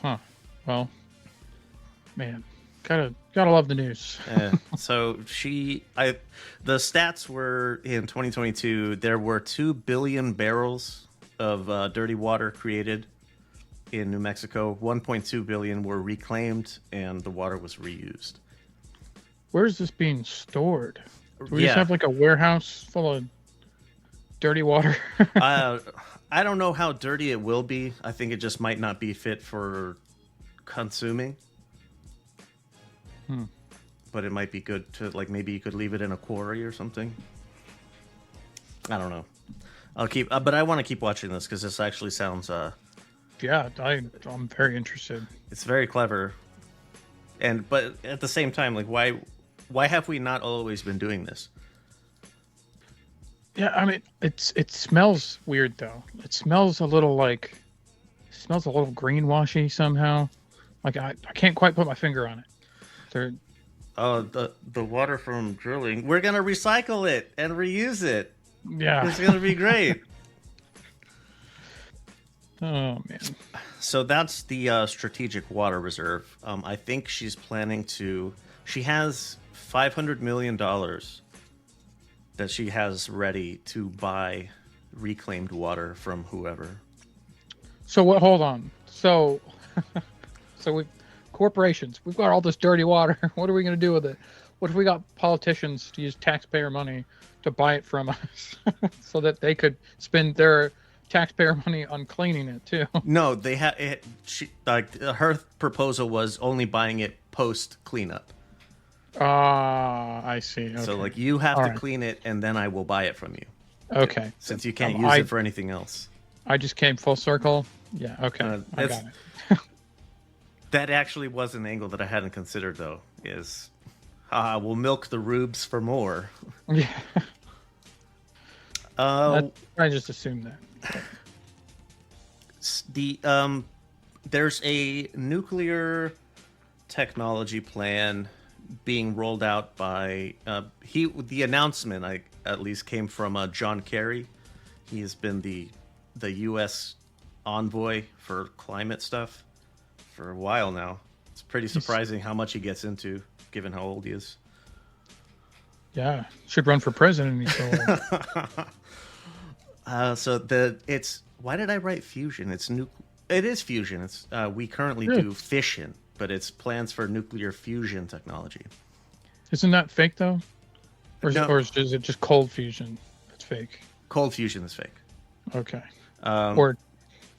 Huh. Well, man, gotta Gotta love the news. So the stats were in 2022. There were 2 billion barrels of dirty water created in New Mexico. 1.2 billion were reclaimed, and the water was reused. Where's this being stored? Do we just have like a warehouse full of dirty water? I don't know how dirty it will be. I think it just might not be fit for consuming. But it might be good to, like, maybe you could leave it in a quarry or something. I don't know. I'll keep, but I want to keep watching this because this actually sounds. Yeah, I'm very interested. It's very clever, but at the same time, like, why have we not always been doing this? Yeah, I mean, it smells weird though. It smells a little greenwashy somehow. Like I can't quite put my finger on it. The water from drilling. We're gonna recycle it and reuse it. Yeah, it's gonna be great. Oh man. So that's the strategic water reserve. I think she's planning to. She has $500 million that she has ready to buy reclaimed water from whoever. So what? Hold on. So corporations. We've got all this dirty water. What are we going to do with it? What if we got politicians to use taxpayer money to buy it from us, so that they could spend their taxpayer money on cleaning it too? No, they had. Her proposal was only buying it post cleanup. I see. Okay. So like you have to clean it, and then I will buy it from you. Okay. Since you can't use it for anything else. I just came full circle. Yeah. Okay. I got it. That actually was an angle that I hadn't considered, though. Is we'll milk the rubes for more. Yeah. I just assumed that. There's a nuclear technology plan being rolled out by the announcement at least came from John Kerry. He has been the U.S. envoy for climate stuff for a while now. It's pretty surprising how much he gets into, given how old he is. Yeah, should run for president. He's so old. Why did I write fusion? It is fusion. It's we currently do fission, but it's plans for nuclear fusion technology. Isn't that fake though, or is it just cold fusion that's fake? Cold fusion is fake. Okay. Or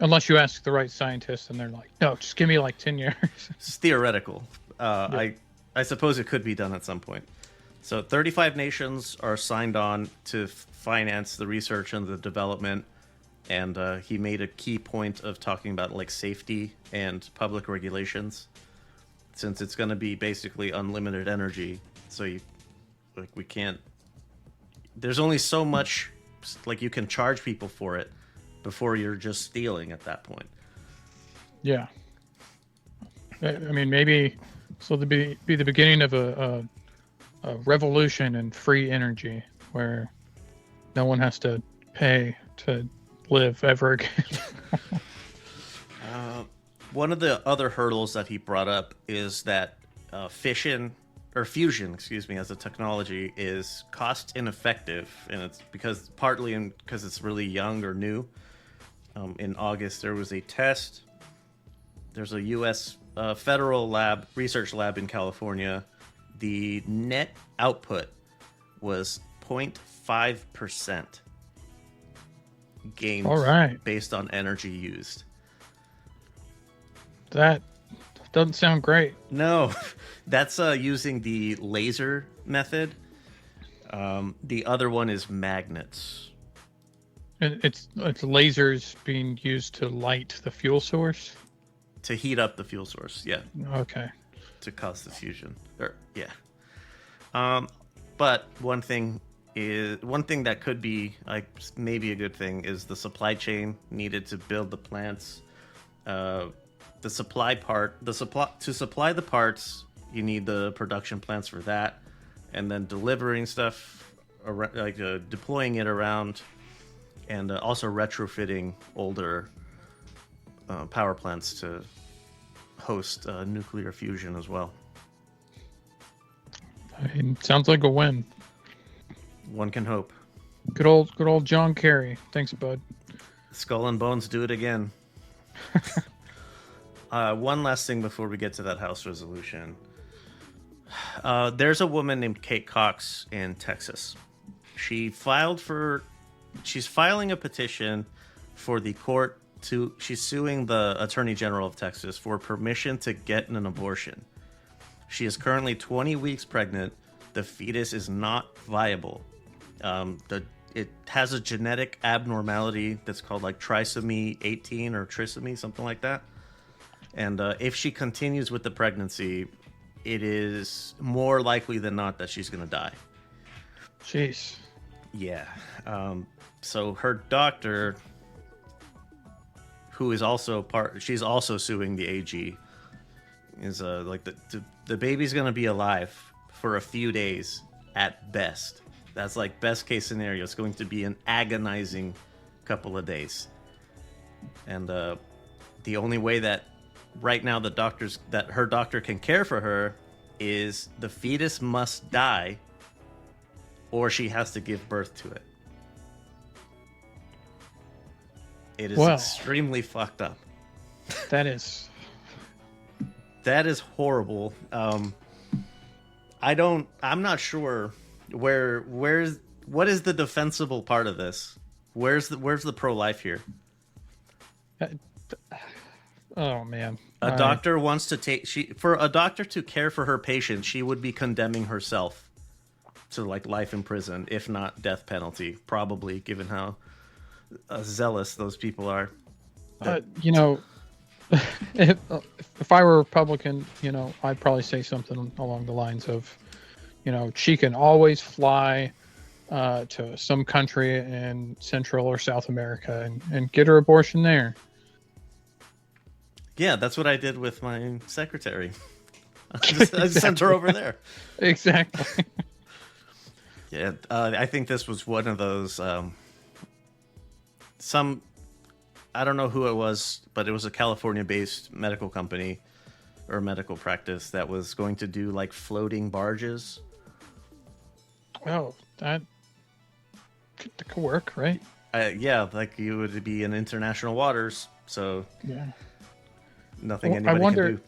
unless you ask the right scientists, and they're like, "No, just give me like 10 years." It's theoretical. I suppose it could be done at some point. So 35 nations are signed on to finance the research and the development. And he made a key point of talking about like safety and public regulations, since it's going to be basically unlimited energy. So we can't. There's only so much like you can charge people for it before you're just stealing at that point. Yeah. I mean, maybe so to be the beginning of a revolution in free energy where no one has to pay to live ever again. One of the other hurdles that he brought up is that fusion, as a technology, is cost ineffective, and it's partly because it's really young or new. In August, there was a test. There's a U.S. Federal research lab in California. The net output was 0.5%. Gains based on energy used. That doesn't sound great. No, that's using the laser method. The other one is magnets. And it's lasers being used to light the fuel source? To heat up the fuel source, yeah. Okay. To cause the fusion. But one thing that could be like maybe a good thing is the supply chain needed to build the plants. To supply the parts, you need the production plants for that, and then delivering stuff, deploying it around, and also retrofitting older power plants to host nuclear fusion as well. I mean, sounds like a win. One can hope. Good old John Kerry. Thanks, bud. Skull and Bones do it again. One last thing before we get to that House resolution. There's a woman named Kate Cox in Texas. She's filing a petition for the court she's suing the Attorney General of Texas for permission to get an abortion. She is currently 20 weeks pregnant. The fetus is not viable. It has a genetic abnormality that's called like trisomy 18 or trisomy, something like that. And if she continues with the pregnancy, it is more likely than not that she's going to die. Jeez. Yeah. So her doctor, who is also she's also suing the AG, is like the baby's going to be alive for a few days at best. That's like best case scenario. It's going to be an agonizing couple of days. And the only way that right now her doctor can care for her is the fetus must die or she has to give birth to it. It is extremely fucked up. That is horrible. I'm not sure what is the defensible part of this? Where's the pro-life here? Oh man. A doctor wants to for a doctor to care for her patient, she would be condemning herself to like life in prison, if not death penalty, probably, given how zealous those people are. If I were a Republican, I'd probably say something along the lines of, she can always fly to some country in Central or South America and get her abortion there. Yeah, that's what I did with my secretary. I just sent her over there. Exactly. Yeah, I think this was one of those. I don't know who it was, but it was a California-based medical company or medical practice that was going to do like floating barges. Oh, that could work, right? Yeah, like you would be in international waters, so yeah, nothing anybody can do.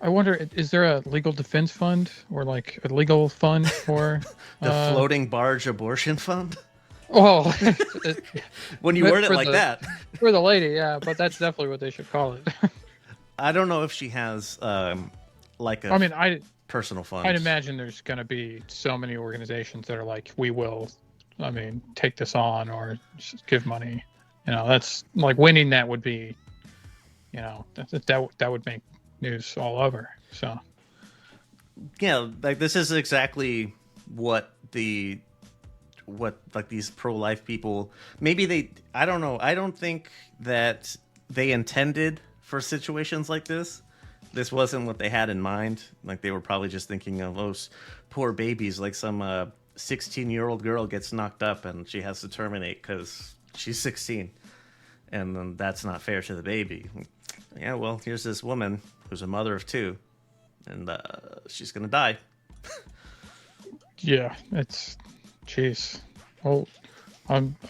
I wonder, is there a legal defense fund or like a legal fund for the floating barge abortion fund? Oh, when you word it like that. For the lady, yeah, but that's definitely what they should call it. I don't know if she has personal funds. I'd imagine there's going to be so many organizations that are like, we will, take this on or just give money. That's like winning. That would be, that would make news all over. So, yeah, like this is exactly what like these pro-life people, maybe I don't know. I don't think that they intended for situations like this. This wasn't what they had in mind. Like they were probably just thinking of those poor babies, like some 16-year-old girl gets knocked up and she has to terminate because she's 16. And then that's not fair to the baby. Yeah, well, here's this woman who's a mother of two and she's going to die. Yeah, it's... Jeez. Well,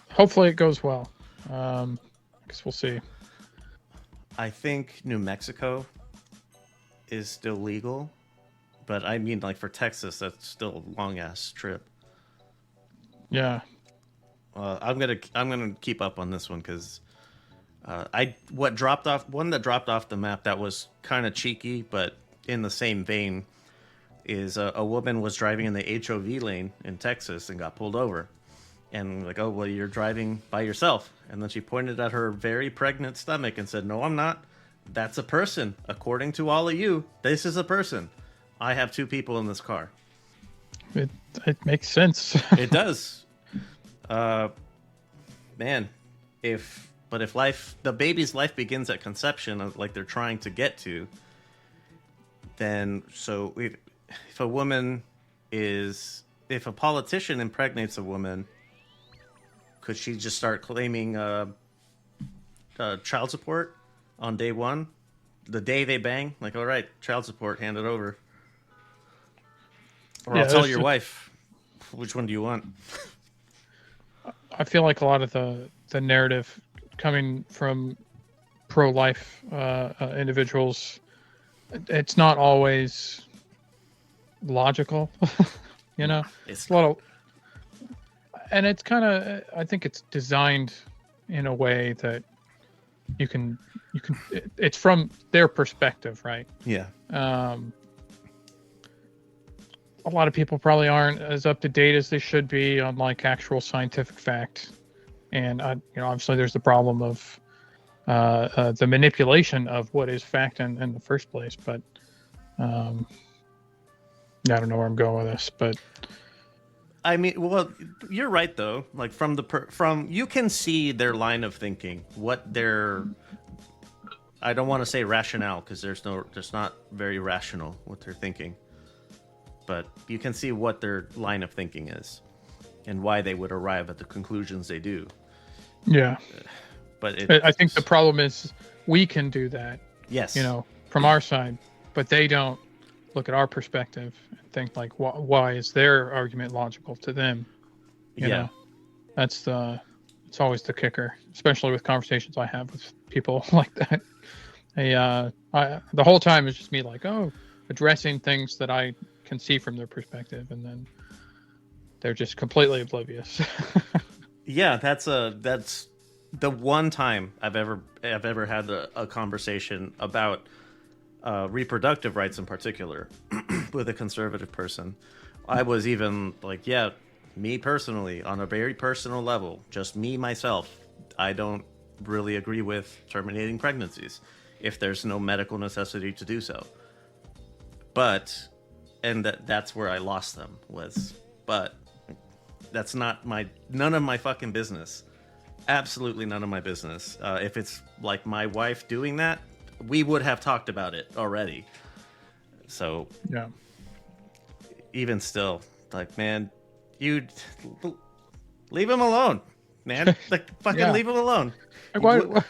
hopefully it goes well. I guess we'll see. I think New Mexico is still legal, but I mean, like for Texas, that's still a long ass trip. Yeah. I'm gonna keep up on this one because one that dropped off the map that was kind of cheeky, but in the same vein. Is a woman was driving in the HOV lane in Texas and got pulled over. And like, oh, well, you're driving by yourself. And then she pointed at her very pregnant stomach and said, no, I'm not. That's a person. According to all of you, this is a person. I have two people in this car. It makes sense. It does. Man, if the baby's life begins at conception, like they're trying to get to, then if a politician impregnates a woman, could she just start claiming child support on day one? The day they bang? Like, all right, child support, hand it over. Or Yeah, I'll tell there's your just- wife. Which one do you want? I feel like a lot of the narrative coming from pro-life individuals, it's not always logical. You know, It's a lot of, and it's kind of, I think it's designed in a way that you can it's from their perspective, right? yeah. A lot of people probably aren't as up to date as they should be on like actual scientific fact, and obviously there's the problem of the manipulation of what is fact in the first place. But I don't know where I'm going with this, but I mean, well, you're right though. Like from you can see their line of thinking, what their I don't want to say rationale because there's not very rational what they're thinking, but you can see what their line of thinking is and why they would arrive at the conclusions they do. yeah. But I think the problem is we can do that, yes, from our side, but they don't look at our perspective and think like, why is their argument logical to them? You know, it's always the kicker, especially with conversations I have with people like that. The whole time it's just me like, addressing things that I can see from their perspective, and then they're just completely oblivious. yeah. That's the one time I've ever had a conversation about reproductive rights in particular with a conservative person. I was even like, yeah, me personally, on a very personal level, just me myself, I don't really agree with terminating pregnancies if there's no medical necessity to do so. But, and that's where I lost them but that's none of my fucking business. Absolutely none of my business. If it's like my wife doing that, we would have talked about it already. So Yeah. Even still, like, man, you leave him alone, man. Like, fucking Yeah. leave him alone. Like,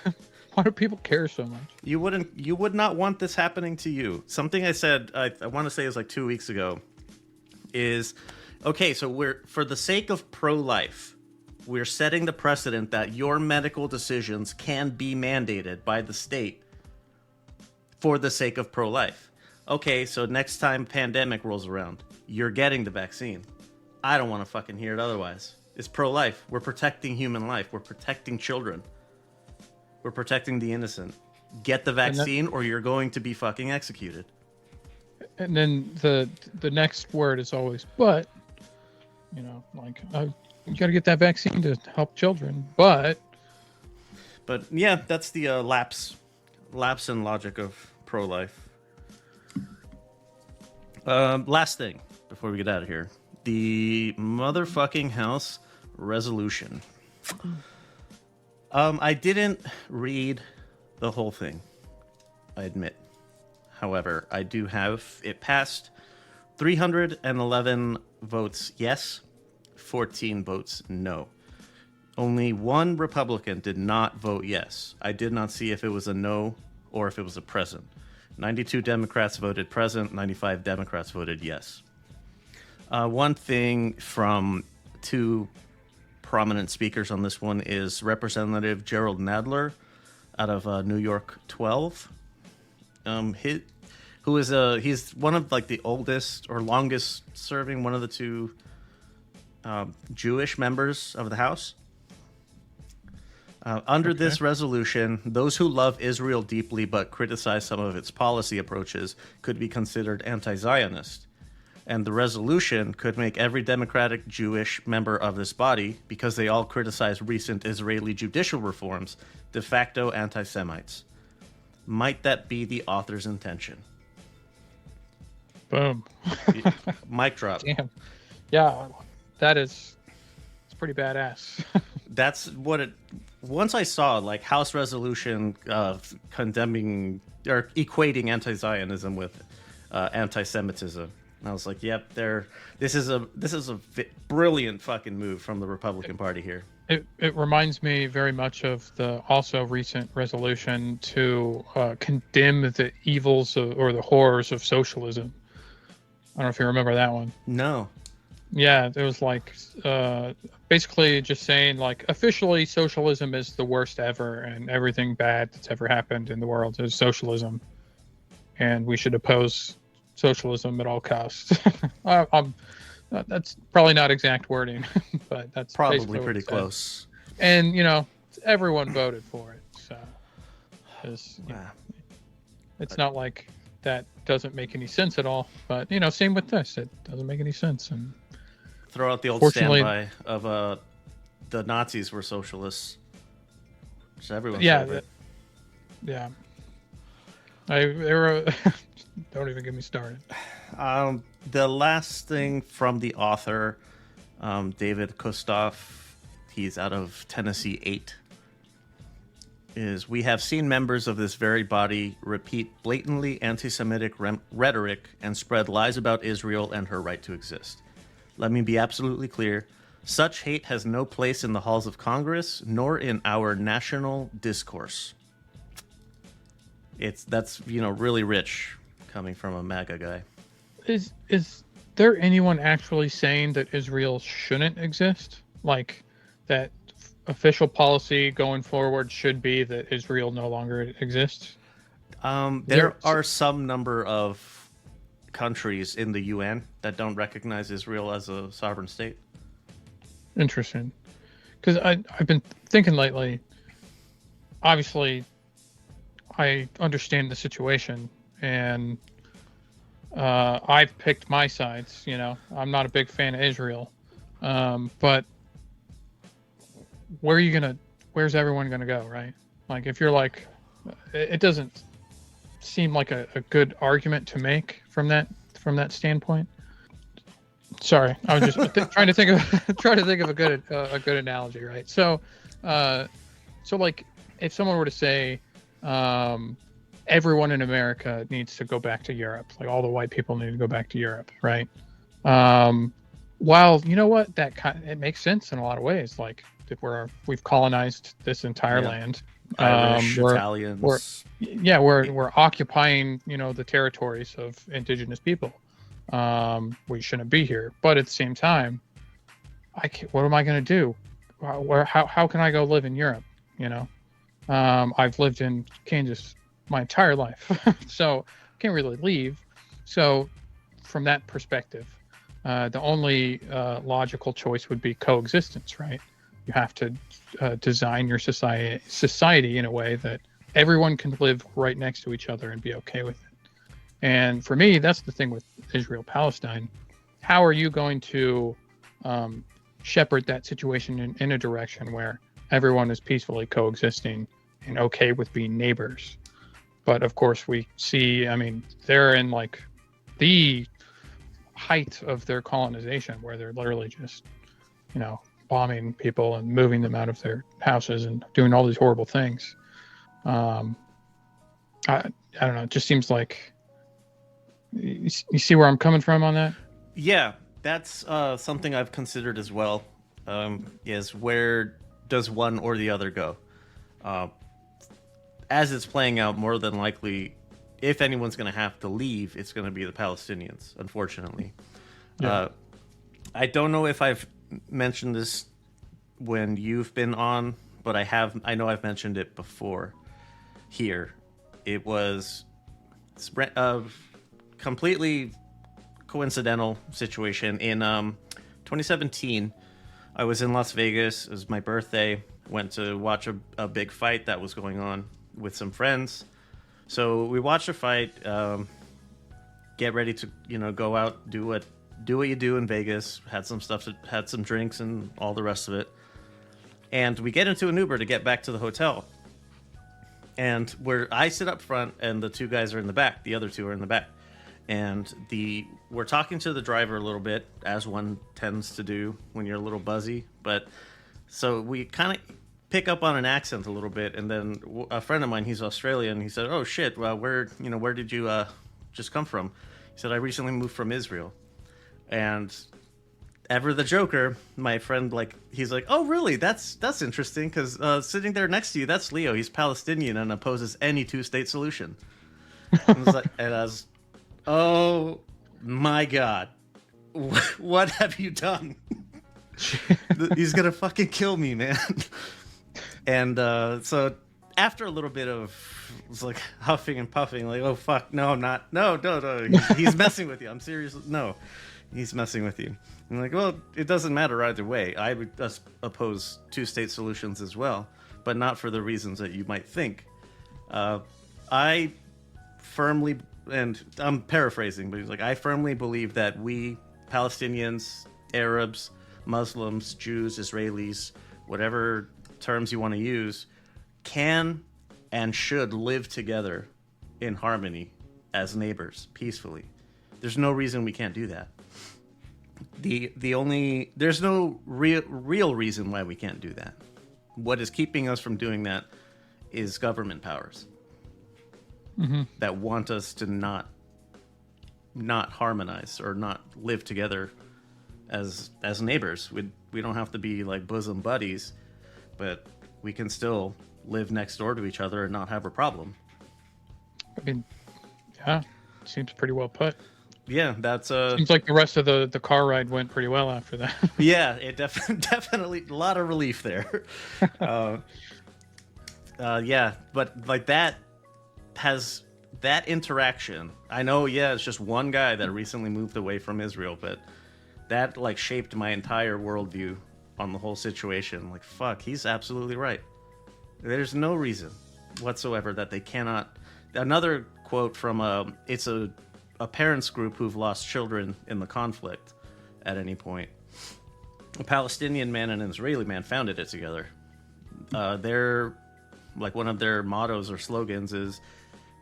why do people care so much? You would not want this happening to you. Something I said, I want to say it was like 2 weeks ago, is, okay, so for the sake of pro-life, we're setting the precedent that your medical decisions can be mandated by the state for the sake of pro-life. Okay, so next time pandemic rolls around, you're getting the vaccine. I don't want to fucking hear it otherwise. It's pro-life. We're protecting human life. We're protecting children. We're protecting the innocent. Get the vaccine or you're going to be fucking executed. And then the next word is always, but, like, you got to get that vaccine to help children, but yeah, that's the lapse in logic of pro-life. Last thing before we get out of here, the motherfucking House resolution. I didn't read the whole thing, I admit. However, I do have it passed 311 votes yes, 14 votes no. Only one Republican did not vote yes. I did not see if it was a no or if it was a present. 92 Democrats voted present, 95 Democrats voted yes. One thing from two prominent speakers on this one is Representative Gerald Nadler out of New York 12. He's one of like the oldest or longest serving, one of the two Jewish members of the House. Under this resolution, those who love Israel deeply but criticize some of its policy approaches could be considered anti-Zionist. And the resolution could make every Democratic Jewish member of this body, because they all criticize recent Israeli judicial reforms, de facto anti-Semites. Might that be the author's intention? boom. Mic drop. Damn. Yeah, it's pretty badass. That's what it... Once I saw, like, House resolution condemning or equating anti-Zionism with anti-Semitism, and I was like, "Yep, this is a brilliant fucking move from the Republican Party here." It reminds me very much of the also recent resolution to condemn the evils or the horrors of socialism. I don't know if you remember that one. No. Yeah, it was like basically just saying like officially socialism is the worst ever, and everything bad that's ever happened in the world is socialism, and we should oppose socialism at all costs. That's probably not exact wording, but that's Probably pretty close. And everyone voted for it, so it's not like that doesn't make any sense at all. But same with this, it doesn't make any sense. And throw out the old standby of the Nazis were socialists. Which everyone's favorite. Yeah. Don't even get me started. The last thing from the author, David Kostoff, he's out of Tennessee 8, is we have seen members of this very body repeat blatantly anti-Semitic rhetoric and spread lies about Israel and her right to exist. Let me be absolutely clear. Such hate has no place in the halls of Congress, nor in our national discourse. That's really rich coming from a MAGA guy. Is there anyone actually saying that Israel shouldn't exist? Like that official policy going forward should be that Israel no longer exists? There are some number of countries in the UN that don't recognize Israel as a sovereign state. Interesting. Because I've been thinking lately, obviously, I understand the situation, and I've picked my sides. I'm not a big fan of Israel, but where's everyone gonna go, right? Like, if you're like, it doesn't seem like a good argument to make from that standpoint. Sorry, I was just trying to think of a good analogy, right? So like, if someone were to say, everyone in America needs to go back to Europe, like all the white people need to go back to Europe, right? While you know what, it makes sense in a lot of ways. Like, we've colonized this entire land. Irish, Italians. We're occupying the territories of indigenous people. We shouldn't be here, but at the same time, what am I going to do? How can I go live in Europe? I've lived in Kansas my entire life, so I can't really leave. So from that perspective, the only logical choice would be coexistence, right? You have to design your society in a way that everyone can live right next to each other and be okay with it. And for me, that's the thing with Israel-Palestine. How are you going to shepherd that situation in a direction where everyone is peacefully coexisting and okay with being neighbors? But of course, we see, they're in like the height of their colonization, where they're literally just, bombing people and moving them out of their houses and doing all these horrible things. I don't know. It just seems like, you see where I'm coming from on that? Yeah, that's something I've considered as well. Is where does one or the other go? As it's playing out, more than likely, if anyone's going to have to leave, it's going to be the Palestinians, unfortunately. Yeah. I don't know if I've mentioned this when you've been on, but I know I've mentioned it before here. It was a completely coincidental situation. In 2017, I was in Las Vegas. It was my birthday. Went to watch a big fight that was going on with some friends. So we watched a fight, get ready to, go out, do what you do in Vegas, had some drinks and all the rest of it. And we get into an Uber to get back to the hotel. And I sit up front and the two guys are in the back. The other two are in the back. And we're talking to the driver a little bit, as one tends to do when you're a little buzzy. But so we kind of pick up on an accent a little bit, and then a friend of mine, he's Australian, he said, "Oh shit, well, where did you just come from?" He said, "I recently moved from Israel." And ever the joker, my friend, he's like, "Oh really? That's interesting, because sitting there next to you, that's Leo. He's Palestinian and opposes any two-state solution." And I was, "Oh my God, what have you done? He's gonna fucking kill me, man. And so after a little bit of it's like huffing and puffing, like, oh fuck, no, I'm not, no, he's messing with you. I'm serious. No, he's messing with you. I'm like, well, it doesn't matter either way. I would oppose two-state solutions as well, but not for the reasons that you might think. I firmly, and I'm paraphrasing, but he's like, I firmly believe that we Palestinians, Arabs, Muslims, Jews, Israelis, whatever terms you want to use, can and should live together in harmony as neighbors peacefully. There's no reason we can't do that. There's no real reason why we can't do that. What is keeping us from doing that is government powers that want us to not harmonize or not live together as neighbors. We don't have to be like bosom buddies, but we can still live next door to each other and not have a problem. I mean, yeah, seems pretty well put. Yeah, that's seems like the rest of the car ride went pretty well after that. Yeah, it definitely a lot of relief there. Yeah, but like that interaction. I know, yeah, it's just one guy that recently moved away from Israel, but that like shaped my entire worldview on the whole situation. Like, fuck, he's absolutely right. There's no reason whatsoever that they cannot. Another quote from it's a parents group who've lost children in the conflict at any point. A Palestinian man and an Israeli man founded it together. They're like, one of their mottos or slogans is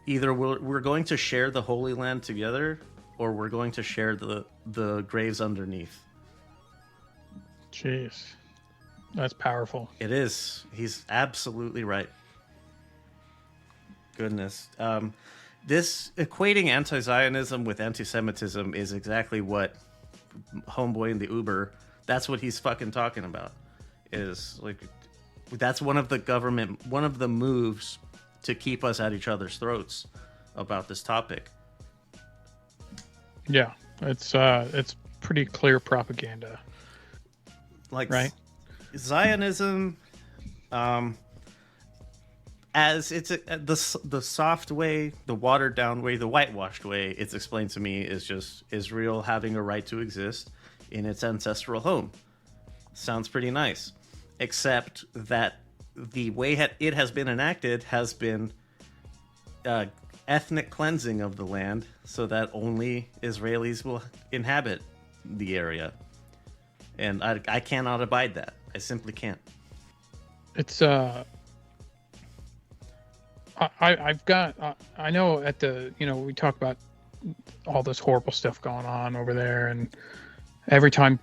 either we're going to share the Holy Land together, or we're going to share the graves underneath. Jeez, that's powerful. It is. He's absolutely right. Goodness. This equating anti-Zionism with antisemitism is exactly what homeboy in the Uber, that's what he's fucking talking about. Is like, that's one of the moves to keep us at each other's throats about this topic. Yeah, it's pretty clear propaganda. Like, right? Zionism, as it's the soft way, the watered down way, the whitewashed way it's explained to me is just Israel having a right to exist in its ancestral home. Sounds pretty nice, except that the way it has been enacted has been ethnic cleansing of the land so that only Israelis will inhabit the area. And I cannot abide that. I simply can't. It's I've got I know at the we talk about all this horrible stuff going on over there, and every time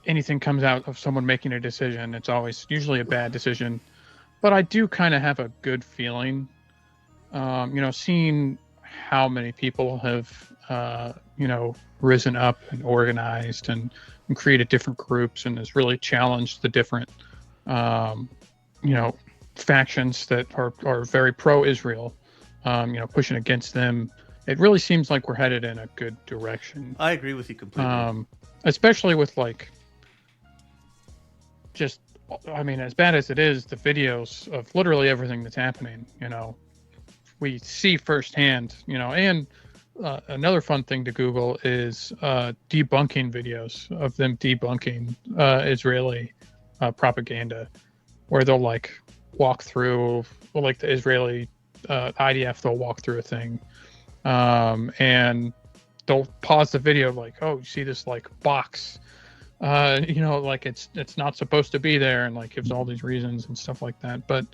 anything comes out of someone making a decision, it's always usually a bad decision. But I do kind of have a good feeling, seeing how many people have risen up and organized and created different groups, and has really challenged the different factions that are very pro-Israel, pushing against them. It really seems like we're headed in a good direction. I agree with you completely. Especially with as bad as it is, the videos of literally everything that's happening, we see firsthand, and another fun thing to Google is debunking videos of them debunking Israeli propaganda, where they'll walk through, the Israeli IDF, they'll walk through a thing, and they'll pause the video oh, you see this box, it's not supposed to be there, and gives all these reasons and stuff like that. But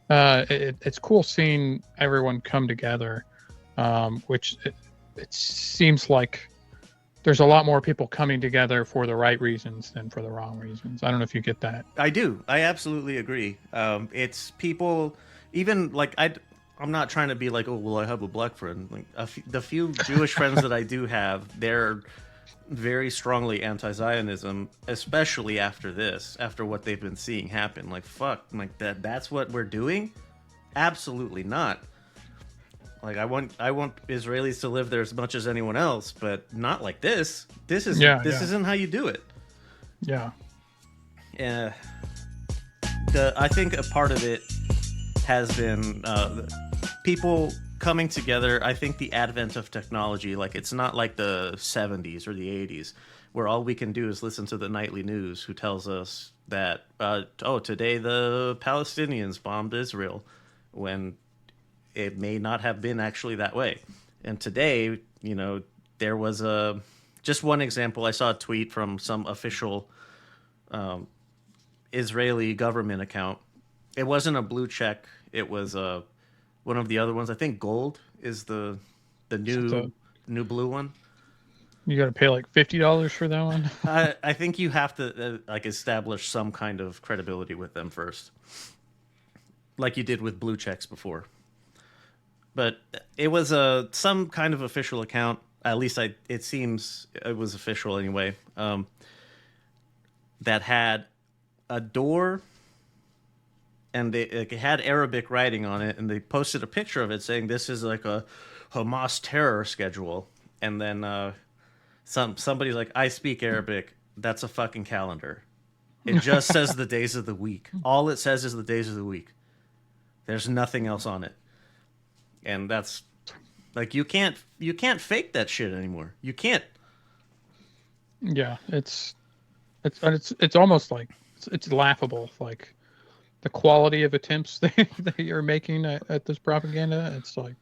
it's cool seeing everyone come together, which it seems like there's a lot more people coming together for the right reasons than for the wrong reasons. I don't know if you get that. I do. I absolutely agree. It's people, even I'm not trying to be oh, well, I have a black friend. The few Jewish friends that I do have, they're very strongly anti-Zionism, especially after what they've been seeing happen. Fuck, that's what we're doing? Absolutely not. Like I want Israelis to live there as much as anyone else, but not like this. This isn't how you do it. Yeah. Yeah. I think a part of it has been people coming together. I think the advent of technology, like it's not like the 70s or the 80s, where all we can do is listen to the nightly news, who tells us that today the Palestinians bombed Israel, when it may not have been actually that way. And today, there was just one example. I saw a tweet from some official Israeli government account. It wasn't a blue check. It was one of the other ones. I think gold is the new blue one. You got to pay like $50 for that one. I think you have to establish some kind of credibility with them first, like you did with blue checks before. But it was some kind of official account. At least it seems it was official anyway. That had a door, and it had Arabic writing on it, and they posted a picture of it saying this is like a Hamas terror schedule. And then somebody's like, I speak Arabic. That's a fucking calendar. It just says the days of the week. All it says is the days of the week. There's nothing else on it. And that's like you can't fake that shit anymore. You can't. Yeah, it's almost like it's laughable. Like the quality of attempts that you're making at this propaganda. It's like,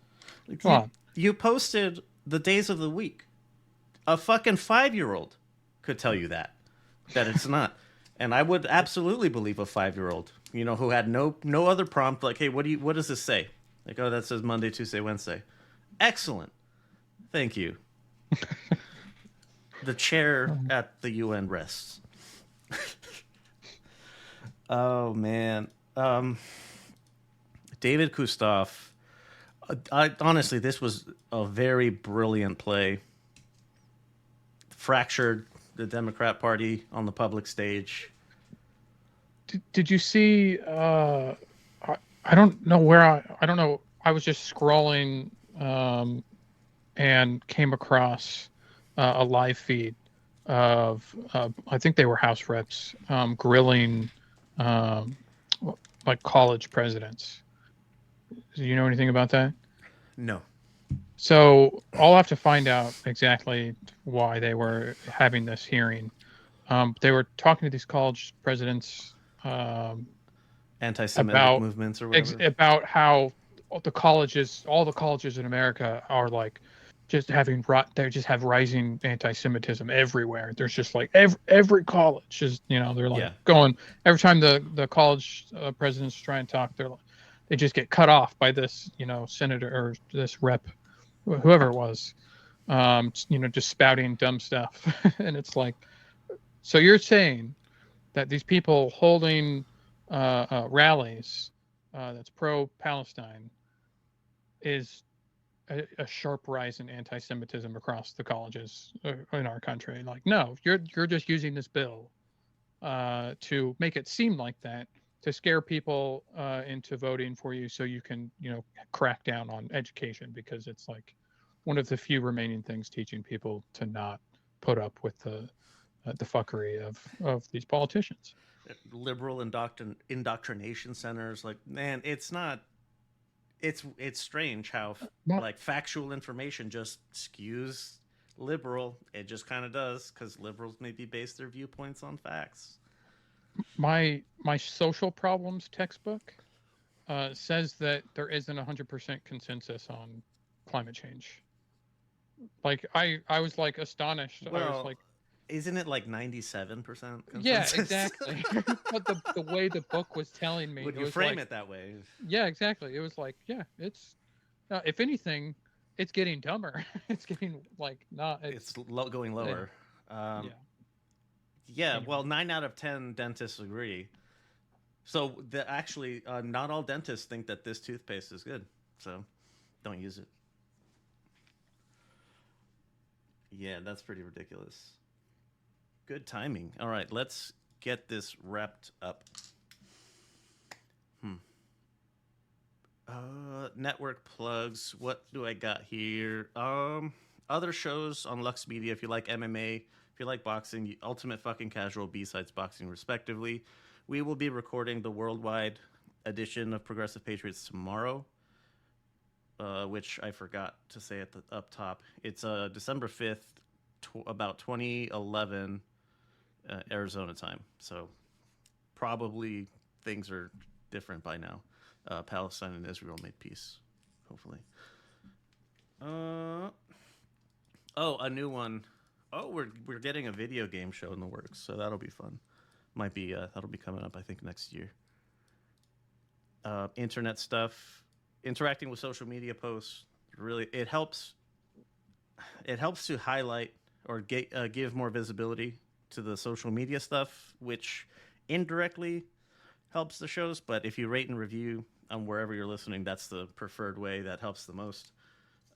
come on. You posted the days of the week. A fucking 5-year-old could tell you that it's not. And I would absolutely believe a 5-year-old, who had no other prompt. Like, hey, what does this say? Like, oh, that says Monday, Tuesday, Wednesday. Excellent. Thank you. The chair at the UN rests. Oh, man. David Kustoff. Honestly, this was a very brilliant play. Fractured the Democrat Party on the public stage. Did you see? I don't know where I don't know. I was just scrolling and came across a live feed of I think they were House reps grilling like college presidents. Do you know anything about that? No. So I'll have to find out exactly why they were having this hearing. They were talking to these college presidents anti-Semitic movements or whatever. About how all the colleges in America are like just they just have rising anti-Semitism everywhere. There's just like every college is, they're like going every time the college presidents try and talk, they just get cut off by this, senator or this rep, whoever it was, just spouting dumb stuff. And it's like, so you're saying that these people holding rallies that's pro-Palestine is a sharp rise in anti-Semitism across the colleges in our country? Like, no, you're just using this bill to make it seem like that, to scare people into voting for you, so you can crack down on education, because it's like one of the few remaining things teaching people to not put up with the fuckery of these politicians. Liberal indoctrination centers, like, man, it's not. It's strange how like factual information just skews liberal. It just kind of does, because liberals maybe base their viewpoints on facts. My social problems textbook says that there isn't 100% consensus on climate change. Like I was like astonished. Well, I was like, isn't it like 97% consensus? Yeah, exactly. But the way the book was telling me, would you frame it that way? Yeah, exactly. It was like, yeah, it's if anything, it's getting dumber. It's getting like not. It's going lower. Yeah. Yeah. Anyway. Well, 9 out of 10 dentists agree. So actually, not all dentists think that this toothpaste is good. So don't use it. Yeah, that's pretty ridiculous. Good timing. All right, let's get this wrapped up. Network plugs. What do I got here? Other shows on Lux Media. If you like MMA, if you like boxing, Ultimate Fucking Casual, B-Sides Boxing, respectively. We will be recording the worldwide edition of Progressive Patriots tomorrow, which I forgot to say at the up top. It's December 5th, about 2011 Arizona time. So probably things are different by now. Palestine and Israel made peace, hopefully. A new one. Oh, we're getting a video game show in the works, so that'll be fun. Might be that'll be coming up, I think, next year. Internet stuff, interacting with social media posts. Really, it helps. It helps to highlight or give more visibility to the social media stuff, which indirectly helps the shows. But if you rate and review on wherever you're listening, that's the preferred way. That helps the most.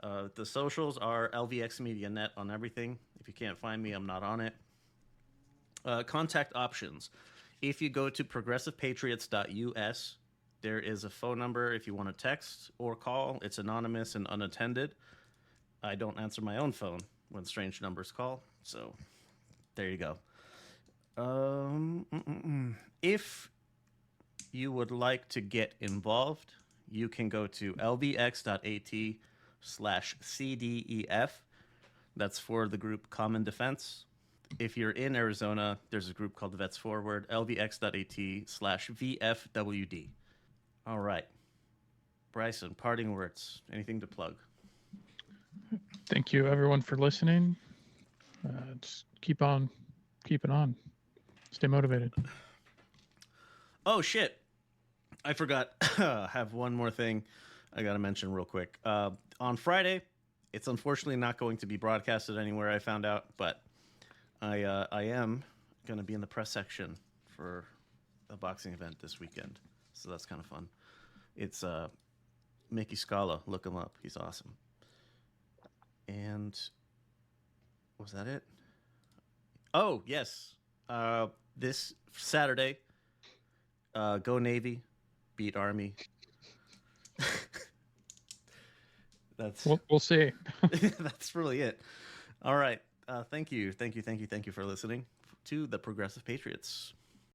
The socials are LVX Media Net on everything. If you can't find me, I'm not on it. Contact options. If you go to progressivepatriots.us, there is a phone number if you want to text or call. It's anonymous and unattended. I don't answer my own phone when strange numbers call, so there you go. If you would like to get involved, you can go to lvx.at/CDEF. That's for the group Common Defense. If you're in Arizona, there's a group called Vets Forward, lvx.at/VFWD. All right. Bryson, parting words. Anything to plug? Thank you, everyone, for listening. Just keep on keeping on. Stay motivated. Oh, shit. I forgot. I have one more thing I got to mention real quick. On Friday, it's unfortunately not going to be broadcasted anywhere, I found out, but I am going to be in the press section for a boxing event this weekend. So that's kind of fun. It's Mickey Scala. Look him up. He's awesome. And was that it? Oh, yes. This Saturday, go Navy, beat Army. We'll see. That's really it. All right. Thank you for listening to the Progressive Patriots.